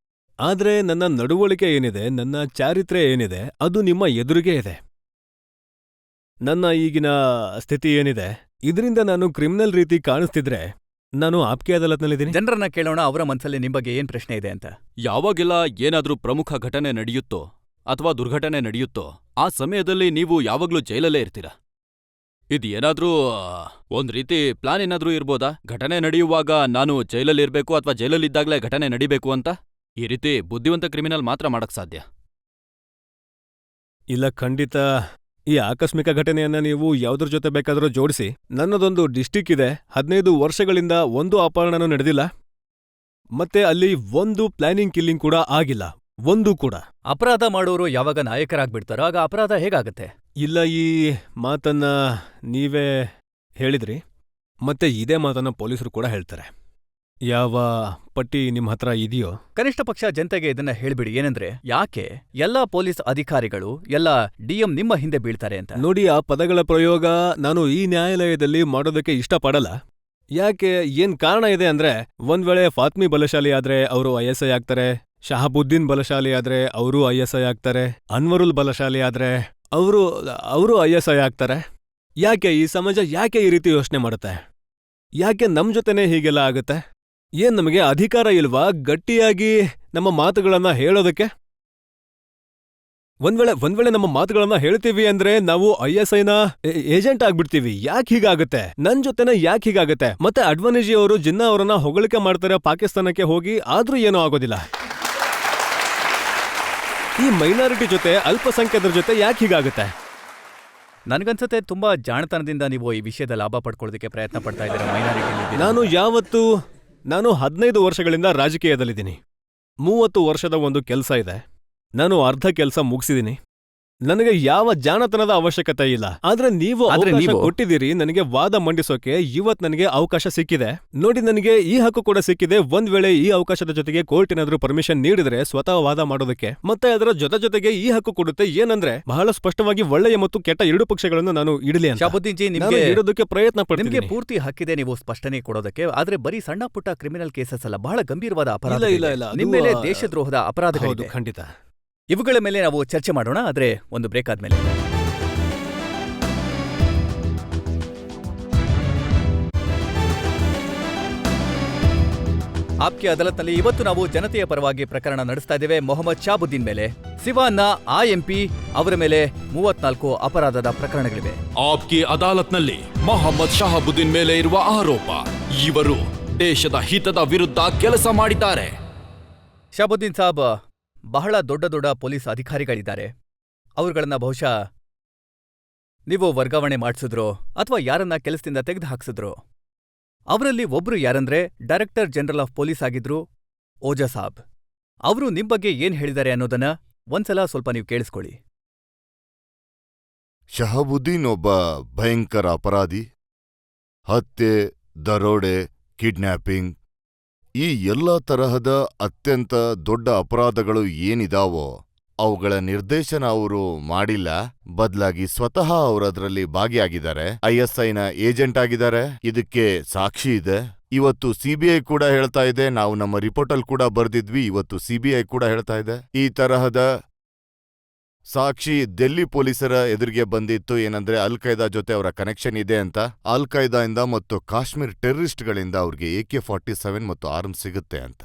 ಆದ್ರೆ ನನ್ನ ನಡವಳಿಕೆ ಏನಿದೆ, ನನ್ನ ಚಾರಿತ್ರ್ಯ ಏನಿದೆ, ಅದು ನಿಮ್ಮ ಎದುರಿಗೆ ಇದೆ. ನನ್ನ ಈಗಿನ ಸ್ಥಿತಿ ಏನಿದೆ, ಇದರಿಂದ ನಾನು ಕ್ರಿಮಿನಲ್ ರೀತಿ ಕಾಣಿಸ್ತಿದ್ರೆ ನಾನು ಆಪ್ಕೆ ಅದಾಲತ್ನಲ್ಲಿದ್ದೀನಿ. ಜನರನ್ನ ಕೇಳೋಣ ಅವರ ಮನಸ್ಸಲ್ಲಿ ನಿಮ್ ಬಗ್ಗೆ ಏನ್ ಪ್ರಶ್ನೆ ಇದೆ ಅಂತ. ಯಾವಾಗೆಲ್ಲ ಏನಾದ್ರೂ ಪ್ರಮುಖ ಘಟನೆ ನಡೆಯುತ್ತೋ ಅಥವಾ ದುರ್ಘಟನೆ ನಡೆಯುತ್ತೋ ಆ ಸಮಯದಲ್ಲಿ ನೀವು ಯಾವಾಗ್ಲೂ ಜೈಲಲ್ಲೇ ಇರ್ತೀರಾ. ಇದು ಏನಾದ್ರೂ ಒಂದ್ ರೀತಿ ಪ್ಲಾನ್ ಏನಾದ್ರೂ ಇರ್ಬೋದಾ? ಘಟನೆ ನಡೆಯುವಾಗ ನಾನು ಜೈಲಲ್ಲಿರ್ಬೇಕು ಅಥವಾ ಜೈಲಲ್ಲಿದ್ದಾಗ್ಲೇ ಘಟನೆ ನಡಿಬೇಕು ಅಂತ? ಈ ರೀತಿ ಬುದ್ಧಿವಂತ ಕ್ರಿಮಿನಲ್ ಮಾತ್ರ ಮಾಡಕ್ ಸಾಧ್ಯ. ಇಲ್ಲ, ಖಂಡಿತ ಈ ಆಕಸ್ಮಿಕ ಘಟನೆಯನ್ನ ನೀವು ಯಾವ್ದ್ರ ಜೊತೆ ಬೇಕಾದ್ರೂ ಜೋಡಿಸಿ. ನನ್ನದೊಂದು ಡಿಸ್ಟಿಕ್ ಇದೆ, 15 ವರ್ಷಗಳಿಂದ ಒಂದು ಅಪಹರಣನೂ ನಡೆದಿಲ್ಲ, ಮತ್ತೆ ಅಲ್ಲಿ ಒಂದು ಪ್ಲಾನಿಂಗ್ ಕಿಲ್ಲಿಂಗ್ ಕೂಡ ಆಗಿಲ್ಲ, ಒಂದು ಕೂಡ. ಅಪರಾಧ ಮಾಡೋರು ಯಾವಾಗ ನಾಯಕರಾಗ್ಬಿಡ್ತಾರೋ ಆಗ ಅಪರಾಧ ಹೇಗಾಗತ್ತೆ? ಇಲ್ಲ, ಈ ಮಾತನ್ನ ನೀವೇ ಹೇಳಿದ್ರಿ, ಮತ್ತೆ ಇದೇ ಮಾತನ್ನ ಪೊಲೀಸರು ಕೂಡ ಹೇಳ್ತಾರೆ. ಯಾವ ಪಟ್ಟಿ ನಿಮ್ ಹತ್ರ ಇದೆಯೋ ಕನಿಷ್ಠ ಪಕ್ಷ ಜನತೆಗೆ ಇದನ್ನ ಹೇಳ್ಬಿಡಿ. ಏನಂದ್ರೆ ಯಾಕೆ ಎಲ್ಲಾ ಪೊಲೀಸ್ ಅಧಿಕಾರಿಗಳು ಎಲ್ಲಾ ಡಿಎಂ ನಿಮ್ಮ ಹಿಂದೆ ಬೀಳ್ತಾರೆ ಅಂತ. ನೋಡಿ, ಆ ಪದಗಳ ಪ್ರಯೋಗ ನಾನು ಈ ನ್ಯಾಯಾಲಯದಲ್ಲಿ ಮಾಡೋದಕ್ಕೆ ಇಷ್ಟಪಡಲ್ಲ. ಯಾಕೆ, ಏನ್ ಕಾರಣ ಇದೆ ಅಂದ್ರೆ, ಒಂದ್ ವೇಳೆ ಫಾತ್ಮಿ ಬಲಶಾಲಿ ಆದ್ರೆ ಅವರು ISI ಆಗ್ತಾರೆ, ಶಹಾಬುದ್ದೀನ್ ಬಲಶಾಲಿ ಆದ್ರೆ ಅವರು ISI ಆಗ್ತಾರೆ, ಅನ್ವರುಲ್ ಬಲಶಾಲಿ ಆದ್ರೆ ಅವರು ISI ಆಗ್ತಾರೆ. ಯಾಕೆ ಈ ಸಮಾಜ ಯಾಕೆ ಈ ರೀತಿ ಯೋಚನೆ ಮಾಡುತ್ತೆ? ಯಾಕೆ ನಮ್ ಜೊತೆನೇ ಹೀಗೆಲ್ಲ ಆಗುತ್ತೆ? ಏನ್ ನಮಗೆ ಅಧಿಕಾರ ಇಲ್ವಾ ಗಟ್ಟಿಯಾಗಿ ನಮ್ಮ ಮಾತುಗಳನ್ನ ಹೇಳೋದಕ್ಕೆ? ಒಂದ್ವೇಳೆ ನಮ್ಮ ಮಾತುಗಳನ್ನ ಹೇಳ್ತೀವಿ ಅಂದ್ರೆ ನಾವು ISIನ ಏಜೆಂಟ್ ಆಗ್ಬಿಡ್ತೀವಿ. ಯಾಕೆ ಹೀಗಾಗುತ್ತೆ? ನನ್ ಜೊತೆನೇ ಯಾಕೆ ಹೀಗಾಗುತ್ತೆ? ಮತ್ತೆ ಅಡ್ವಾಣಿಜಿ ಅವರು ಜಿನ್ನಾ ಅವರನ್ನ ಹೊಗಳಿಕೆ ಮಾಡ್ತಾರೆ ಪಾಕಿಸ್ತಾನಕ್ಕೆ ಹೋಗಿ, ಆದ್ರೂ ಏನೂ ಆಗೋದಿಲ್ಲ. ಈ ಮೈನಾರಿಟಿ ಜೊತೆ, ಅಲ್ಪಸಂಖ್ಯಾತರ ಜೊತೆ ಯಾಕೆ ಹೀಗಾಗುತ್ತೆ? ನನ್ಗನ್ಸುತ್ತೆ ತುಂಬಾ ಜಾಣತನದಿಂದ ನೀವು ಈ ವಿಷಯದ ಲಾಭ ಪಡ್ಕೊಳ್ಳೋದಕ್ಕೆ ಪ್ರಯತ್ನ ಪಡ್ತಾ ಇದ್ದೀರಾ. ಮೈನಾರಿಟಿ ನಾನು 15 ವರ್ಷಗಳಿಂದ ರಾಜಕೀಯದಲ್ಲಿದ್ದೀನಿ. 30 ವರ್ಷದ ಒಂದು ಕೆಲಸ ಇದೆ. ನಾನು ಅರ್ಧ ಕೆಲಸ ಮುಗಿಸಿದ್ದೀನಿ. ನನಗೆ ಯಾವ ಜಾಣತನದ ಅವಶ್ಯಕತೆ ಇಲ್ಲ. ಆದ್ರೆ ನೀವು ಕೊಟ್ಟಿದ್ದೀರಿ ನನಗೆ ವಾದ ಮಂಡಿಸೋಕೆ. ಇವತ್ ನನಗೆ ಅವಕಾಶ ಸಿಕ್ಕಿದೆ ನೋಡಿ, ನನಗೆ ಈ ಹಕ್ಕು ಕೂಡ ಸಿಕ್ಕಿದೆ. ಒಂದ್ ವೇಳೆ ಈ ಅವಕಾಶದ ಜೊತೆಗೆ ಕೋರ್ಟ್ ಏನಾದ್ರೂ ಪರ್ಮಿಷನ್ ನೀಡಿದ್ರೆ ಸ್ವತಃ ವಾದ ಮಾಡೋದಕ್ಕೆ, ಮತ್ತೆ ಅದರ ಜೊತೆಗೆ ಈ ಹಕ್ಕು ಕೊಡುತ್ತೆ ಏನಂದ್ರೆ, ಬಹಳ ಸ್ಪಷ್ಟವಾಗಿ ಒಳ್ಳೆಯ ಮತ್ತು ಕೆಟ್ಟ ಎರಡು ಪಕ್ಷಗಳನ್ನು ನಾನು ಇಡಲಿ ಅಂತ. ಶಹಾಬುದ್ದೀನ್ ಜಿ, ನಿಮಗೆ ಇಡೋದಕ್ಕೆ ಪ್ರಯತ್ನ ಪಡ್ತೀನಿ. ನಿಮಗೆ ಪೂರ್ತಿ ಹಕ್ಕಿದೆ ನೀವು ಸ್ಪಷ್ಟನೆ ಕೊಡೋದಕ್ಕೆ. ಆದ್ರೆ ಬರೀ ಸಣ್ಣ ಪುಟ್ಟ ಕ್ರಿಮಿನಲ್ ಕೇಸಸ್ ಅಲ್ಲ, ಬಹಳ ಗಂಭೀರವಾದ ಅಪರಾಧ. ನಿಮ್ಮ ಮೇಲೆ ದೇಶದ್ರೋಹದ ಅಪರಾಧಗಳಿದೆ. ಖಂಡಿತ ಇವುಗಳ ಮೇಲೆ ನಾವು ಚರ್ಚೆ ಮಾಡೋಣ, ಆದ್ರೆ ಒಂದು ಬ್ರೇಕ್ ಆದ್ಮೇಲೆ. ಆಪ್ಕೆ ಅದಾಲತ್ನಲ್ಲಿ ಇವತ್ತು ನಾವು ಜನತೆಯ ಪರವಾಗಿ ಪ್ರಕರಣ ನಡೆಸ್ತಾ ಇದ್ದೇವೆ ಮೊಹಮ್ಮದ್ ಶಹಾಬುದ್ದೀನ್ ಮೇಲೆ. ಸಿವಾನ್ನ IMP ಅವರ ಮೇಲೆ 34 ಅಪರಾಧದ ಪ್ರಕರಣಗಳಿವೆ. ಆಪ್ಕೆ ಅದಾಲತ್ನಲ್ಲಿ ಮೊಹಮ್ಮದ್ ಶಹಾಬುದ್ದೀನ್ ಮೇಲೆ ಇರುವ ಆರೋಪ, ಇವರು ದೇಶದ ಹಿತದ ವಿರುದ್ಧ ಕೆಲಸ ಮಾಡಿದ್ದಾರೆ. ಶಹಾಬುದ್ದೀನ್ ಸಾಬ್ ಬಹಳ ದೊಡ್ಡ ಪೊಲೀಸ್ ಅಧಿಕಾರಿಗಳಿದ್ದಾರೆ. ಅವರುಗಳನ್ನ ಬಹುಶಃ ನೀವು ವರ್ಗಾವಣೆ ಮಾಡಿಸಿದ್ರೋ ಅಥವಾ ಯಾರನ್ನ ಕೆಲಸದಿಂದ ತೆಗೆದು ಹಾಕ್ಸಿದ್ರೋ. ಅವರಲ್ಲಿ ಒಬ್ರು ಯಾರಂದ್ರೆ ಡೈರೆಕ್ಟರ್ ಜನರಲ್ ಆಫ್ ಪೊಲೀಸ್ ಆಗಿದ್ರು ಓಜಾ ಸಾಬ್. ಅವರು ನಿಮ್ ಬಗ್ಗೆ ಏನ್ ಹೇಳಿದ್ದಾರೆ ಅನ್ನೋದನ್ನ ಒಂದ್ಸಲ ಸ್ವಲ್ಪ ನೀವು ಕೇಳಿಸ್ಕೊಳ್ಳಿ. ಶಹಾಬುದ್ದೀನ್ ಒಬ್ಬ ಭಯಂಕರ ಅಪರಾಧಿ. ಹತ್ಯೆ, ದರೋಡೆ, ಕಿಡ್ನ್ಯಾಪಿಂಗ್, ಈ ಎಲ್ಲ ತರಹದ ಅತ್ಯಂತ ದೊಡ್ಡ ಅಪರಾಧಗಳು ಏನಿದಾವೋ ಅವುಗಳ ನಿರ್ದೇಶನ ಅವರು ಮಾಡಿಲ್ಲ. ಬದಲಾಗಿ ಸ್ವತಃ ಅವರದ್ರಲ್ಲಿ ಭಾಗಿಯಾಗಿದ್ದಾರೆ. ISIನ ಏಜೆಂಟ್ ಆಗಿದ್ದಾರೆ. ಇದಕ್ಕೆ ಸಾಕ್ಷಿ ಇದೆ. ಇವತ್ತು CBI ಕೂಡ ಹೇಳ್ತಾ ಇದೆ, ನಾವು ನಮ್ಮ ರಿಪೋರ್ಟಲ್ಲಿ ಕೂಡ ಬರ್ದಿದ್ವಿ, ಇವತ್ತು CBI ಕೂಡ ಹೇಳ್ತಾ ಇದೆ. ಈ ತರಹದ ಸಾಕ್ಷಿ ಡೆಲ್ಲಿ ಪೊಲೀಸರ ಎದುರಿಗೆ ಬಂದಿತ್ತು. ಏನಂದ್ರೆ ಅಲ್ ಖೈದಾ ಜೊತೆ ಅವರ ಕನೆಕ್ಷನ್ ಇದೆ ಅಂತ. ಅಲ್ ಖೈದಾಯಿಂದ ಮತ್ತು ಕಾಶ್ಮೀರ್ ಟೆರರಿಸ್ಟ್ಗಳಿಂದ ಅವ್ರಿಗೆ AK-47 ಮತ್ತು ಆರ್ಮ್ಸ್ ಸಿಗುತ್ತೆ ಅಂತ.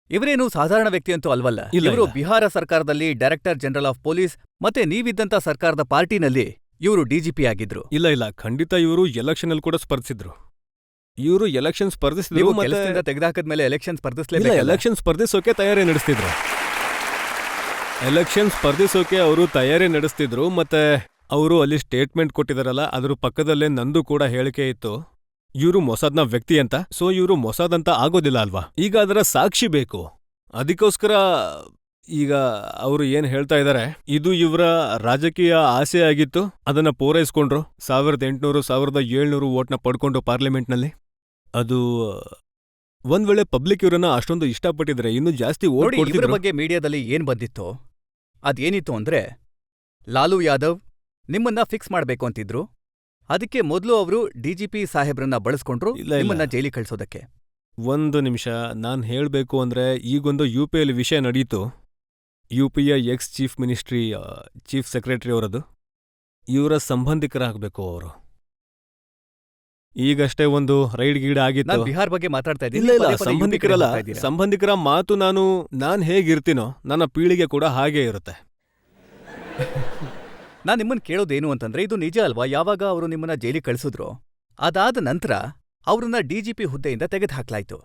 ಇವರೇನು ಸಾಧಾರಣ ವ್ಯಕ್ತಿ ಅಂತೂ ಅಲ್ವಲ್ಲ. ಇವರು ಬಿಹಾರ ಸರ್ಕಾರದಲ್ಲಿ ಡೈರೆಕ್ಟರ್ ಜನರಲ್ ಆಫ್ ಪೊಲೀಸ್, ಮತ್ತೆ ನೀವಿದ್ದಂತ ಸರ್ಕಾರದ ಪಾರ್ಟಿನಲ್ಲಿ ಇವರು DGP ಆಗಿದ್ರು. ಇಲ್ಲ, ಖಂಡಿತ ಇವರು ಎಲೆಕ್ಷನ್ ಅಲ್ಲಿ ಕೂಡ ಸ್ಪರ್ಧಿಸಿದ್ರು. ಇವರು ಎಲೆಕ್ಷನ್ ಸ್ಪರ್ಧಿಸಿದ್ರು. ಕೆಲಸದಿಂದ ತೆಗೆದಾಕದ್ಮೇಲೆ ಎಲೆಕ್ಷನ್ ಸ್ಪರ್ಧಿಸಲೇಬೇಕು. ಎಲೆಕ್ಷನ್ ಸ್ಪರ್ಧಿಸೋಕೆ ತಯಾರಿ ನಡೆಸ್ತಿದ್ರು. ಅವರು ತಯಾರಿ ನಡೆಸ್ತಿದ್ರು. ಮತ್ತೆ ಅವರು ಅಲ್ಲಿ ಸ್ಟೇಟ್ಮೆಂಟ್ ಕೊಟ್ಟಿದಾರಲ್ಲ, ಅದ್ರ ಪಕ್ಕದಲ್ಲೇ ನಂದು ಕೂಡ ಹೇಳಿಕೆ ಇತ್ತು, ಇವರು ಮೊಸಾದ್ನ ವ್ಯಕ್ತಿ ಅಂತ. ಸೊ ಇವರು ಮೊಸಾದ್ ಅಂತ ಆಗೋದಿಲ್ಲ ಅಲ್ವಾ? ಈಗ ಅದರ ಸಾಕ್ಷಿ ಬೇಕು. ಅದಕ್ಕೋಸ್ಕರ ಈಗ ಅವರು ಏನ್ ಹೇಳ್ತಾ ಇದ್ದಾರೆ, ಇದು ಇವರ ರಾಜಕೀಯ ಆಸೆ ಆಗಿತ್ತು, ಅದನ್ನ ಪೂರೈಸ್ಕೊಂಡ್ರು. 1800-1700 ವೋಟ್ನ ಪಡ್ಕೊಂಡು ಪಾರ್ಲಿಮೆಂಟ್ನಲ್ಲಿ. ಅದು ಒಂದ್ ವೇಳೆ ಪಬ್ಲಿಕ್ ಇವರನ್ನ ಅಷ್ಟೊಂದು ಇಷ್ಟಪಟ್ಟಿದ್ರೆ ಇನ್ನೂ ಜಾಸ್ತಿ ವೋಟ್ ಕೊಡ್ತಿದ್ರು. ಇವರ ಬಗ್ಗೆ ಮೀಡಿಯಾದಲ್ಲಿ ಏನ್ ಬಂದಿತ್ತು, ಅದೇನಿತ್ತು ಅಂದ್ರೆ ಲಾಲು ಯಾದವ್ ನಿಮ್ಮನ್ನ ಫಿಕ್ಸ್ ಮಾಡ್ಬೇಕು ಅಂತಿದ್ರು. ಅದಕ್ಕೆ ಮೊದಲು ಅವರು DGP ಸಾಹೇಬ್ರನ್ನ ಬಳಸ್ಕೊಂಡ್ರು ನಿಮ್ಮನ್ನ ಜೈಲಿಗೆ ಕಳ್ಸೋದಕ್ಕೆ. ಒಂದು ನಿಮಿಷ, ನಾನ್ ಹೇಳ್ಬೇಕು ಅಂದ್ರೆ, ಈಗೊಂದು UPಯಲ್ಲಿ ವಿಷಯ ನಡೀತು. UPಯ ex chief ministry chief secretary ಅವರದು. ಇವರ ಸಂಬಂಧಿಕರಾಗಬೇಕು ಅವರು. ಈಗಷ್ಟೇ ಒಂದು ರೈಡ್ ಗೀಡ್ ಆಗಿತ್ತು. ನಾನ್ ಬಿಹಾರ್ ಬಗ್ಗೆ ಮಾತಾಡ್ತಾ ಇಲ್ಲ ಇಲ್ಲ, ಇದ್ದೀನಿ. ಸಂಬಂಧಿಕರಲ್ಲ. ಸಂಬಂಧಿಕರ ಮಾತು ನಾನ್ ಹೇಗಿರ್ತೀನೋ ನನ್ನ ಪೀಳಿಗೆ ಕೂಡ ಹಾಗೇ ಇರುತ್ತೆ. ನಾನ್ ನಿಮ್ಮನ್ನ ಕೇಳೋದೇನು ಅಂತಂದ್ರೆ, ಇದು ನಿಜ ಅಲ್ವಾ? ಯಾವಾಗ ಅವರು ನಿಮ್ಮನ್ನ ಜೈಲಿಗೆ ಕಳಿಸಿದ್ರು, ಅದಾದ ನಂತರ ಅವ್ರನ್ನ ಡಿಜಿಪಿ ಹುದ್ದೆಯಿಂದ ತೆಗೆದುಹಾಕ್ಲಾಯ್ತು.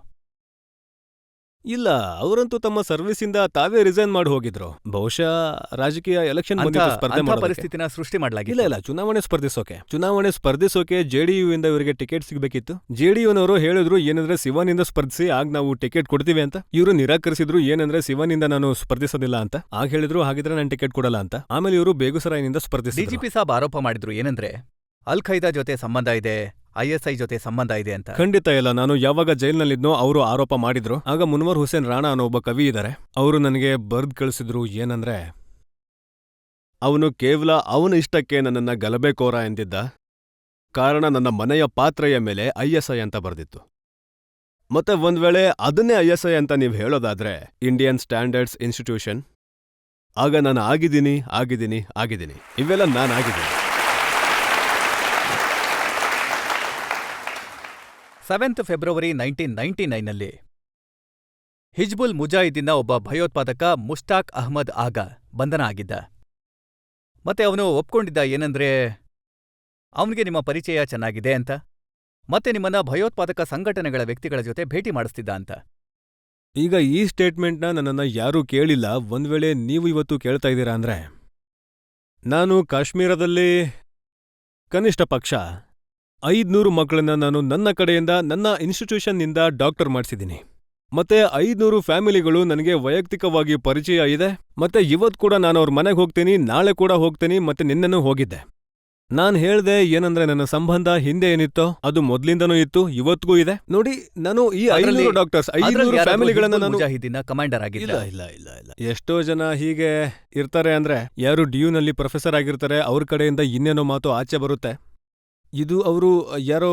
ಇಲ್ಲ, ಅವರಂತೂ ತಮ್ಮ ಸರ್ವಿಸಿಂದ ತಾವೇ ರಿಸೈನ್ ಮಾಡಿ ಹೋಗಿದ್ರು. ಬಹುಶಃ ರಾಜಕೀಯ ಎಲೆಕ್ಷನ್ ಬಂದಿತ್ತು ಸ್ಪರ್ಧೆ ಮಾಡೋದಕ್ಕೆ. ಪರಿಸ್ಥಿತಿನ ಸೃಷ್ಟಿ ಮಾಡ್ಲಾಗಿಲ್ಲ. ಇಲ್ಲ ಇಲ್ಲ, ಚುನಾವಣೆ ಸ್ಪರ್ಧಿಸೋಕೆ ಜೆಡಿಯು ಇಂದ ಇವರಿಗೆ ಟಿಕೆಟ್ ಸಿಗಬೇಕಿತ್ತು. ಜೆಡಿಯುನವರು ಹೇಳಿದ್ರು ಏನಂದ್ರೆ ಶಿವನಿಂದ ಸ್ಪರ್ಧಿಸಿ, ಆಗ ನಾವು ಟಿಕೆಟ್ ಕೊಡ್ತೀವಿ ಅಂತ. ಇವರು ನಿರಾಕರಿಸಿದ್ರು, ಏನಂದ್ರೆ ಶಿವನಿಂದ ನಾನು ಸ್ಪರ್ಧಿಸೋದಿಲ್ಲ ಅಂತ. ಆಗ ಹೇಳಿದ್ರು ಹಾಗಿದ್ರೆ ನಾನು ಟಿಕೆಟ್ ಕೊಡಲ್ಲ ಅಂತ. ಆಮೇಲೆ ಇವರು ಬೇಗುಸರಾಯಿನಿಂದ ಸ್ಪರ್ಧಿಸಿದ್ರು. ಡಿಜಿಪಿ ಸಾಬ್ ಆರೋಪ ಮಾಡಿದ್ರು ಏನಂದ್ರೆ, ಅಲ್ ಖೈದಾ ಜೊತೆ ಸಂಬಂಧ ಇದೆ, ISI ಜೊತೆ ಸಂಬಂಧ ಇದೆ ಅಂತ. ಖಂಡಿತ ಇಲ್ಲ. ನಾನು ಯಾವಾಗ ಜೈಲ್ನಲ್ಲಿದ್ನೋ ಅವರು ಆರೋಪ ಮಾಡಿದ್ರು. ಆಗ ಮುನ್ವರ್ ಹುಸೇನ್ ರಾಣಾ ಅನ್ನೋ ಒಬ್ಬ ಕವಿ ಇದ್ದಾರೆ. ಅವರು ನನಗೆ ಬರ್ದ್ ಕಳಿಸಿದ್ರು ಏನಂದ್ರೆ, ಅವನು ಕೇವಲ ಅವನ ಇಷ್ಟಕ್ಕೆ ನನ್ನನ್ನ ಗಲಭೆಕೋರ ಎಂದಿದ್ದ. ಕಾರಣ ನನ್ನ ಮನೆಯ ಪಾತ್ರೆಯ ಮೇಲೆ ISI ಅಂತ ಬರ್ದಿತ್ತು. ಮತ್ತೆ ಒಂದ್ ವೇಳೆ ಅದನ್ನೇ ISI ಅಂತ ನೀವು ಹೇಳೋದಾದ್ರೆ, ಇಂಡಿಯನ್ ಸ್ಟ್ಯಾಂಡರ್ಡ್ಸ್ ಇನ್ಸ್ಟಿಟ್ಯೂಷನ್, ಆಗ ನಾನು ಆಗಿದ್ದೀನಿ. ಇವೆಲ್ಲ ನಾನಾಗಿದ್ದೀನಿ. 7 ಫೆಬ್ರವರಿ 1999ನಲ್ಲಿ ಹಿಜ್ಬುಲ್ ಮುಜಾಹಿದ್ದೀನ್ನ ಒಬ್ಬ ಭಯೋತ್ಪಾದಕ ಮುಷ್ತಾಕ್ ಅಹ್ಮದ್ ಆಗ ಬಂಧನ ಆಗಿದ್ದ. ಮತ್ತೆ ಅವನು ಒಪ್ಕೊಂಡಿದ್ದ ಏನಂದ್ರೆ, ಅವನಿಗೆ ನಿಮ್ಮ ಪರಿಚಯ ಚೆನ್ನಾಗಿದೆ ಅಂತ, ಮತ್ತೆ ನಿಮ್ಮನ್ನ ಭಯೋತ್ಪಾದಕ ಸಂಘಟನೆಗಳ ವ್ಯಕ್ತಿಗಳ ಜೊತೆ ಭೇಟಿ ಮಾಡಿಸ್ತಿದ್ದ ಅಂತ. ಈಗ ಈ ಸ್ಟೇಟ್ಮೆಂಟ್ನ ನನ್ನನ್ನ ಯಾರೂ ಕೇಳಿಲ್ಲ. ಒಂದ್ ವೇಳೆ ನೀವು ಇವತ್ತು ಕೇಳ್ತಾ ಇದ್ದೀರಾ ಅಂದ್ರೆ, ನಾನು ಕಾಶ್ಮೀರದಲ್ಲಿ ಕನಿಷ್ಠ ಪಕ್ಷ 500 ಮಕ್ಕಳನ್ನ ನಾನು ನನ್ನ ಕಡೆಯಿಂದ ನನ್ನ ಇನ್ಸ್ಟಿಟ್ಯೂಷನ್ನಿಂದ ಡಾಕ್ಟರ್ ಮಾಡಿಸಿದ್ದೀನಿ. ಮತ್ತೆ 500 ಫ್ಯಾಮಿಲಿಗಳು ನನಗೆ ವೈಯಕ್ತಿಕವಾಗಿ ಪರಿಚಯ ಇದೆ. ಮತ್ತೆ ಇವತ್ತು ಕೂಡ ನಾನು ಅವ್ರ ಮನೆಗೆ ಹೋಗ್ತೀನಿ, ನಾಳೆ ಕೂಡ ಹೋಗ್ತೀನಿ, ಮತ್ತೆ ನಿನ್ನೆನೂ ಹೋಗಿದ್ದೆ. ನಾನ್ ಹೇಳ್ದೆ ಏನಂದ್ರೆ, ನನ್ನ ಸಂಬಂಧ ಹಿಂದೆ ಏನಿತ್ತೋ ಅದು ಮೊದ್ಲಿಂದನೂ ಇತ್ತು, ಇವತ್ತಿಗೂ ಇದೆ. ನೋಡಿ, ನಾನು ಈ 500 ಡಾಕ್ಟರ್ಸ್, 500 ಫ್ಯಾಮಿಲಿಗಳನ್ನ ನಾನು ಮುಜಾಹಿದ್ದೀನ್ನ ಕಮಾಂಡರ್ ಆಗಿದ್ದ. ಇಲ್ಲ. ಎಷ್ಟೋ ಜನ ಹೀಗೆ ಇರ್ತಾರೆ ಅಂದ್ರೆ, ಯಾರು ಡಿಯುನಲ್ಲಿ ಪ್ರೊಫೆಸರ್ ಆಗಿರ್ತಾರೆ, ಅವ್ರ ಕಡೆಯಿಂದ ಇನ್ನೇನೋ ಮಾತು ಆಚೆ ಬರುತ್ತೆ. ಇದು ಅವರು ಯಾರೋ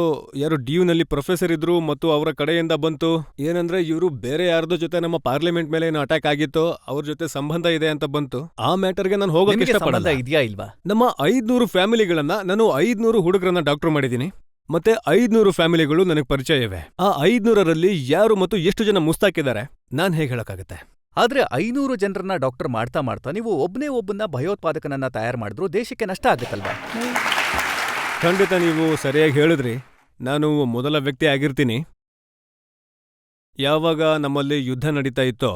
ಡಿಯುನಲ್ಲಿ ಪ್ರೊಫೆಸರ್ ಇದ್ರು ಮತ್ತು ಅವರ ಕಡೆಯಿಂದ ಬಂತು ಏನಂದ್ರೆ, ಇವರು ಬೇರೆ ಯಾರ್ದೋ ಜೊತೆ ನಮ್ಮ ಪಾರ್ಲಿಮೆಂಟ್ ಮೇಲೆ ಏನೋ ಅಟ್ಯಾಕ್ ಆಗಿತ್ತೋ ಅವ್ರ ಜೊತೆ ಸಂಬಂಧ ಇದೆ ಅಂತ ಬಂತು. ಆ ಮ್ಯಾಟರ್ಗೆ ನಾನು ಹೋಗಕ್ಕೆ ಇಷ್ಟಪಡಲ್ಲ. ಇದೆಯಾ ಇಲ್ವಾ? ನಮ್ಮ 500 ಫ್ಯಾಮಿಲಿಗಳನ್ನ ನಾನು 500 ಹುಡುಗರನ್ನ ಡಾಕ್ಟರ್ ಮಾಡಿದ್ದೀನಿ. ಮತ್ತೆ 500 ಫ್ಯಾಮಿಲಿಗಳು ನನಗೆ ಪರಿಚಯ ಇವೆ. ಆ 500ರಲ್ಲಿ ಯಾರು ಮತ್ತು ಎಷ್ಟು ಜನ ಮುಸ್ತಾಕಿದ್ದಾರೆ ನಾನ್ ಹೇಗೆ ಹೇಳಕ್ಕಾಗತ್ತೆ? ಆದ್ರೆ 500 ಜನರನ್ನ ಡಾಕ್ಟರ್ ಮಾಡ್ತಾ ನೀವು ಒಬ್ಬನ್ನ ಭಯೋತ್ಪಾದಕನನ್ನ ತಯಾರು ಮಾಡಿದ್ರು ದೇಶಕ್ಕೆ ನಷ್ಟ ಆಗುತ್ತಲ್ವಾ? ಖಂಡಿತ ನೀವು ಸರಿಯಾಗಿ ಹೇಳಿದ್ರಿ. ನಾನು ಮೊದಲ ವ್ಯಕ್ತಿ ಆಗಿರ್ತೀನಿ. ಯಾವಾಗ ನಮ್ಮಲ್ಲಿ ಯುದ್ಧ ನಡೀತಾ ಇತ್ತೋ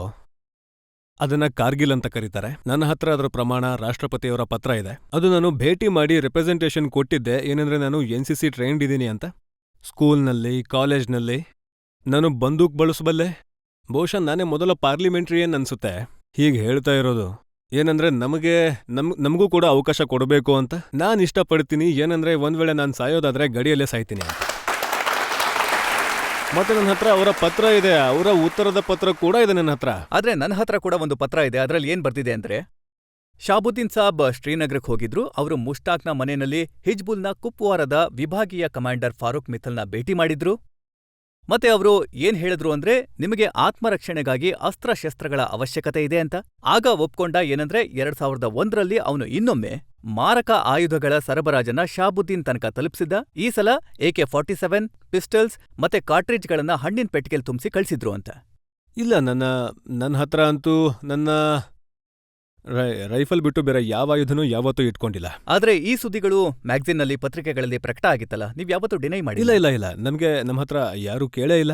ಅದನ್ನ ಕಾರ್ಗಿಲ್ ಅಂತ ಕರೀತಾರೆ. ನನ್ನ ಹತ್ರ ಅದರ ಪ್ರಮಾಣ, ರಾಷ್ಟ್ರಪತಿಯವರ ಪತ್ರ ಇದೆ. ಅದು ನಾನು ಭೇಟಿ ಮಾಡಿ ರೆಪ್ರೆಸೆಂಟೇಷನ್ ಕೊಟ್ಟಿದ್ದೆ, ಏನಂದ್ರೆ ನಾನು NCC ಟ್ರೈನ್ಡ್ ಇದ್ದೀನಿ ಅಂತ. ಸ್ಕೂಲ್ನಲ್ಲಿ, ಕಾಲೇಜ್ನಲ್ಲಿ ನಾನು ಬಂದೂಕ್ ಬಳಸಬಲ್ಲೆ. ಬಹುಶಃ ನಾನೇ ಮೊದಲ ಪಾರ್ಲಿಮೆಂಟ್ರಿಯನ್ ಅನ್ಸುತ್ತೆ ಹೀಗೆ ಹೇಳ್ತಾ ಇರೋದು. ಏನಂದ್ರೆ ನಮಗೂ ಕೂಡ ಅವಕಾಶ ಕೊಡಬೇಕು ಅಂತ ನಾನು ಇಷ್ಟಪಡ್ತೀನಿ. ಏನಂದ್ರೆ ಒಂದ್ ವೇಳೆ ನಾನು ಸಾಯೋದಾದ್ರೆ ಗಡಿಯಲ್ಲೇ ಸಾಯ್ತೀನಿ ಅಂತ. ಮತ್ತೆ ನನ್ನ ಹತ್ರ ಅವರ ಪತ್ರ ಇದೆ, ಅವರ ಉತ್ತರದ ಪತ್ರ ಕೂಡ ಇದೆ ನನ್ನ ಹತ್ರ. ಆದ್ರೆ ನನ್ನ ಹತ್ರ ಕೂಡ ಒಂದು ಪತ್ರ ಇದೆ. ಅದ್ರಲ್ಲಿ ಏನ್ ಬರ್ತಿದೆ ಅಂದ್ರೆ, ಶಾಬುದ್ದೀನ್ ಸಾಬ್ ಶ್ರೀನಗರಕ್ಕೆ ಹೋಗಿದ್ರು. ಅವರು ಮುಷ್ತಾಕ್ನ ಮನೆಯಲ್ಲಿ ಹಿಜ್ಬುಲ್ನ ಕುಪ್ವಾರದ ವಿಭಾಗೀಯ ಕಮಾಂಡರ್ ಫಾರೂಕ್ ಮಿಥಲ್ನ ಭೇಟಿ ಮಾಡಿದ್ರು. ಮತ್ತೆ ಅವರು ಏನ್ ಹೇಳಿದ್ರು ಅಂದ್ರೆ, ನಿಮಗೆ ಆತ್ಮರಕ್ಷಣೆಗಾಗಿ ಅಸ್ತ್ರಶಸ್ತ್ರಗಳ ಅವಶ್ಯಕತೆ ಇದೆ ಅಂತ. ಆಗ ಒಪ್ಕೊಂಡ ಏನಂದ್ರೆ, 2001ರಲ್ಲಿ ಅವನು ಇನ್ನೊಮ್ಮೆ ಮಾರಕ ಆಯುಧಗಳ ಸರಬರಾಜನ್ನ ಶಾಬುದ್ದೀನ್ ತನಕ ತಲುಪಿಸಿದ್ದ. ಈ ಸಲ AK-47 ಪಿಸ್ಟಲ್ಸ್ ಮತ್ತೆ ಕಾರ್ಟ್ರಿಡ್ಜ್ಗಳನ್ನ ಹಣ್ಣಿನ ಪೆಟ್ಟಿಗೆಲ್ ತುಂಬಿಸಿ ಕಳಿಸಿದ್ರು ಅಂತ. ಇಲ್ಲ, ನನ್ನ ಹತ್ರ ಅಂತೂ ನನ್ನ ರೈಫಲ್ ಬಿಟ್ಟು ಬೇರೆ ಯಾವ ಆಯುಧನೂ ಯಾವತ್ತೂ ಇಟ್ಕೊಂಡಿಲ್ಲ. ಆದ್ರೆ ಈ ಸುದ್ದಿಗಳು ಮ್ಯಾಗಝಿನ್ನಲ್ಲಿ, ಪತ್ರಿಕೆಗಳಲ್ಲಿ ಪ್ರಕಟ ಆಗಿತ್ತಲ್ಲ, ನೀವ್ ಯಾವತ್ತೂ ಡಿನೈ ಮಾಡಿ? ಇಲ್ಲ. ನಮ್ಮ ಹತ್ರ ಯಾರೂ ಕೇಳೇ ಇಲ್ಲ.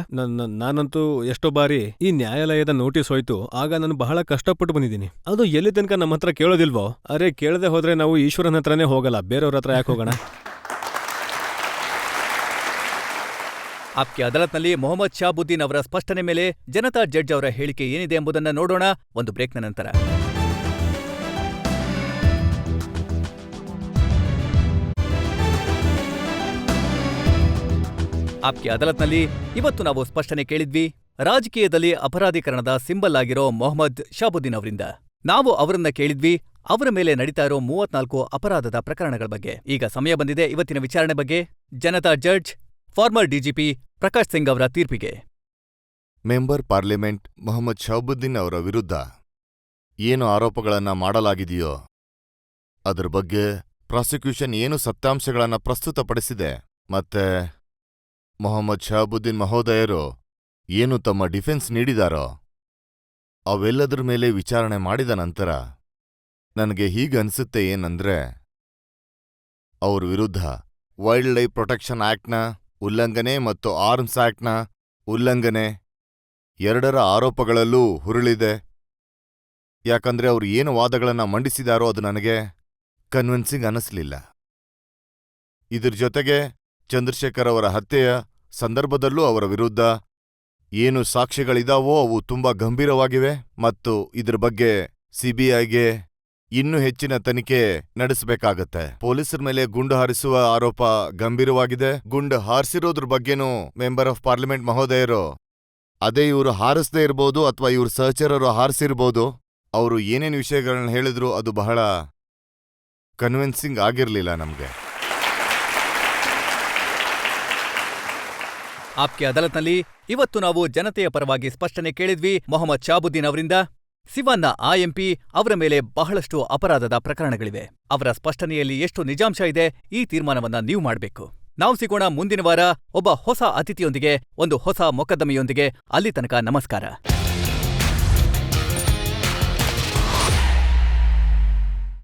ನಾನಂತೂ ಎಷ್ಟೋ ಬಾರಿ ಈ ನ್ಯಾಯಾಲಯದ ನೋಟಿಸ್ ಹೋಯ್ತು. ಆಗ ನಾನು ಬಹಳ ಕಷ್ಟಪಟ್ಟು ಬಂದಿದ್ದೀನಿ. ಅದು ಎಲ್ಲಿ ತನಕ ನಮ್ಮ ಹತ್ರ ಕೇಳೋದಿಲ್ವೋ, ಅರೆ ಕೇಳದೆ ಹೋದ್ರೆ ನಾವು ಈಶ್ವರನ ಹತ್ರನೇ ಹೋಗಲ್ಲ, ಬೇರೆಯವ್ರ ಹತ್ರ ಯಾಕೆ ಹೋಗೋಣ? ಆಪ್ಕೆ ಅದಾಲತ್ನಲ್ಲಿ ಮೊಹಮ್ಮದ್ ಶಾಬುದ್ದೀನ್ ಅವರ ಸ್ಪಷ್ಟನೆ ಮೇಲೆ ಜನತಾ ಜಡ್ಜ್ ಅವರ ಹೇಳಿಕೆ ಏನಿದೆ ಎಂಬುದನ್ನ ನೋಡೋಣ ಒಂದು ಬ್ರೇಕ್ನ ನಂತರ. ಆಪ್ಕೆ ಅದಾಲತ್ನಲ್ಲಿ ಇವತ್ತು ನಾವು ಸ್ಪಷ್ಟನೆ ಕೇಳಿದ್ವಿ. ರಾಜಕೀಯದಲ್ಲಿ ಅಪರಾಧೀಕರಣದ ಸಿಂಬಲ್ ಆಗಿರೋ ಮೊಹಮ್ಮದ್ ಶಾಬುದ್ದೀನ್ ಅವರಿಂದ. ನಾವು ಅವರನ್ನ ಕೇಳಿದ್ವಿ ಅವರ ಮೇಲೆ ನಡೀತಾ ಇರೋ 34 ಅಪರಾಧದ ಪ್ರಕರಣಗಳ ಬಗ್ಗೆ. ಈಗ ಸಮಯ ಬಂದಿದೆ ಇವತ್ತಿನ ವಿಚಾರಣೆ ಬಗ್ಗೆ Janata judge farmer DGP Prakash Singh ಅವರ ತೀರ್ಪಿಗೆ. ಮೆಂಬರ್ ಪಾರ್ಲಿಮೆಂಟ್ ಮೊಹಮ್ಮದ್ ಶಹಬುದ್ದೀನ್ ಅವರ ವಿರುದ್ಧ ಏನು ಆರೋಪಗಳನ್ನ ಮಾಡಲಾಗಿದೆಯೋ ಅದರ ಬಗ್ಗೆ ಪ್ರಾಸಿಕ್ಯೂಷನ್ ಏನು ಸತ್ಯಾಂಶಗಳನ್ನ ಪ್ರಸ್ತುತಪಡಿಸಿದೆ ಮತ್ತೆ ಮೊಹಮ್ಮದ್ ಶಹಾಬುದ್ದೀನ್ ಮಹೋದಯರು ಏನು ತಮ್ಮ ಡಿಫೆನ್ಸ್ ನೀಡಿದಾರೋ ಅವೆಲ್ಲದ್ರ ಮೇಲೆ ವಿಚಾರಣೆ ಮಾಡಿದ ನಂತರ ನನಗೆ ಹೀಗನ್ಸುತ್ತೆ ಏನಂದ್ರೆ ಅವ್ರ ವಿರುದ್ಧ ವೈಲ್ಡ್ ಲೈಫ್ ಪ್ರೊಟೆಕ್ಷನ್ ಆಕ್ಟ್ನ ಉಲ್ಲಂಘನೆ ಮತ್ತು ಆರ್ಮ್ಸ್ ಆಕ್ಟ್ನ ಉಲ್ಲಂಘನೆ ಎರಡರ ಆರೋಪಗಳಲ್ಲೂ ಹುರುಳಿದೆ. ಯಾಕಂದ್ರೆ ಅವ್ರು ಏನು ವಾದಗಳನ್ನ ಮಂಡಿಸಿದಾರೋ ಅದು ನನಗೆ ಕನ್ವಿನ್ಸಿಂಗ್ ಅನ್ನಿಸ್ಲಿಲ್ಲ. ಇದ್ರ ಜೊತೆಗೆ ಚಂದ್ರಶೇಖರ್ ಅವರ ಹತ್ಯೆಯ ಸಂದರ್ಭದಲ್ಲೂ ಅವರ ವಿರುದ್ಧ ಏನು ಸಾಕ್ಷ್ಯಗಳಿದಾವೋ ಅವು ತುಂಬಾ ಗಂಭೀರವಾಗಿವೆ ಮತ್ತು ಇದ್ರ ಬಗ್ಗೆ ಸಿಬಿಐಗೆ ಇನ್ನೂ ಹೆಚ್ಚಿನ ತನಿಖೆ ನಡೆಸಬೇಕಾಗತ್ತೆ. ಪೊಲೀಸರ ಮೇಲೆ ಗುಂಡು ಹಾರಿಸುವ ಆರೋಪ ಗಂಭೀರವಾಗಿದೆ. ಗುಂಡು ಹಾರಿಸಿರೋದ್ರ ಬಗ್ಗೆನೂ ಮೆಂಬರ್ ಆಫ್ ಪಾರ್ಲಿಮೆಂಟ್ ಮಹೋದಯರು ಅದೇ ಇವರು ಹಾರಿಸದೇ ಇರ್ಬೋದು ಅಥವಾ ಇವ್ರ ಸಹಚರರು ಹಾರಿಸಿರ್ಬೋದು. ಅವರು ಏನೇನು ವಿಷಯಗಳನ್ನ ಹೇಳಿದ್ರು ಅದು ಬಹಳ ಕನ್ವಿನ್ಸಿಂಗ್ ಆಗಿರ್ಲಿಲ್ಲ ನಮ್ಗೆ. ಆಪ್ಕೆ ಅದಾಲತ್ನಲ್ಲಿ ಇವತ್ತು ನಾವು ಜನತೆಯ ಪರವಾಗಿ ಸ್ಪಷ್ಟನೆ ಕೇಳಿದ್ವಿ ಮೊಹಮ್ಮದ್ ಶಹಾಬುದ್ದೀನ್ ಅವರಿಂದ. ಸಿವಾನ್ನ ಆಎಂಪಿ ಅವರ ಮೇಲೆ ಬಹಳಷ್ಟು ಅಪರಾಧದ ಪ್ರಕರಣಗಳಿವೆ. ಅವರ ಸ್ಪಷ್ಟನೆಯಲ್ಲಿ ಎಷ್ಟು ನಿಜಾಂಶ ಇದೆ, ಈ ತೀರ್ಮಾನವನ್ನ ನೀವು ಮಾಡಬೇಕು. ನಾವು ಸಿಗೋಣ ಮುಂದಿನ ವಾರ ಒಬ್ಬ ಹೊಸ ಅತಿಥಿಯೊಂದಿಗೆ, ಒಂದು ಹೊಸ ಮೊಕದ್ದಮೆಯೊಂದಿಗೆ. ಅಲ್ಲಿ ತನಕ ನಮಸ್ಕಾರ.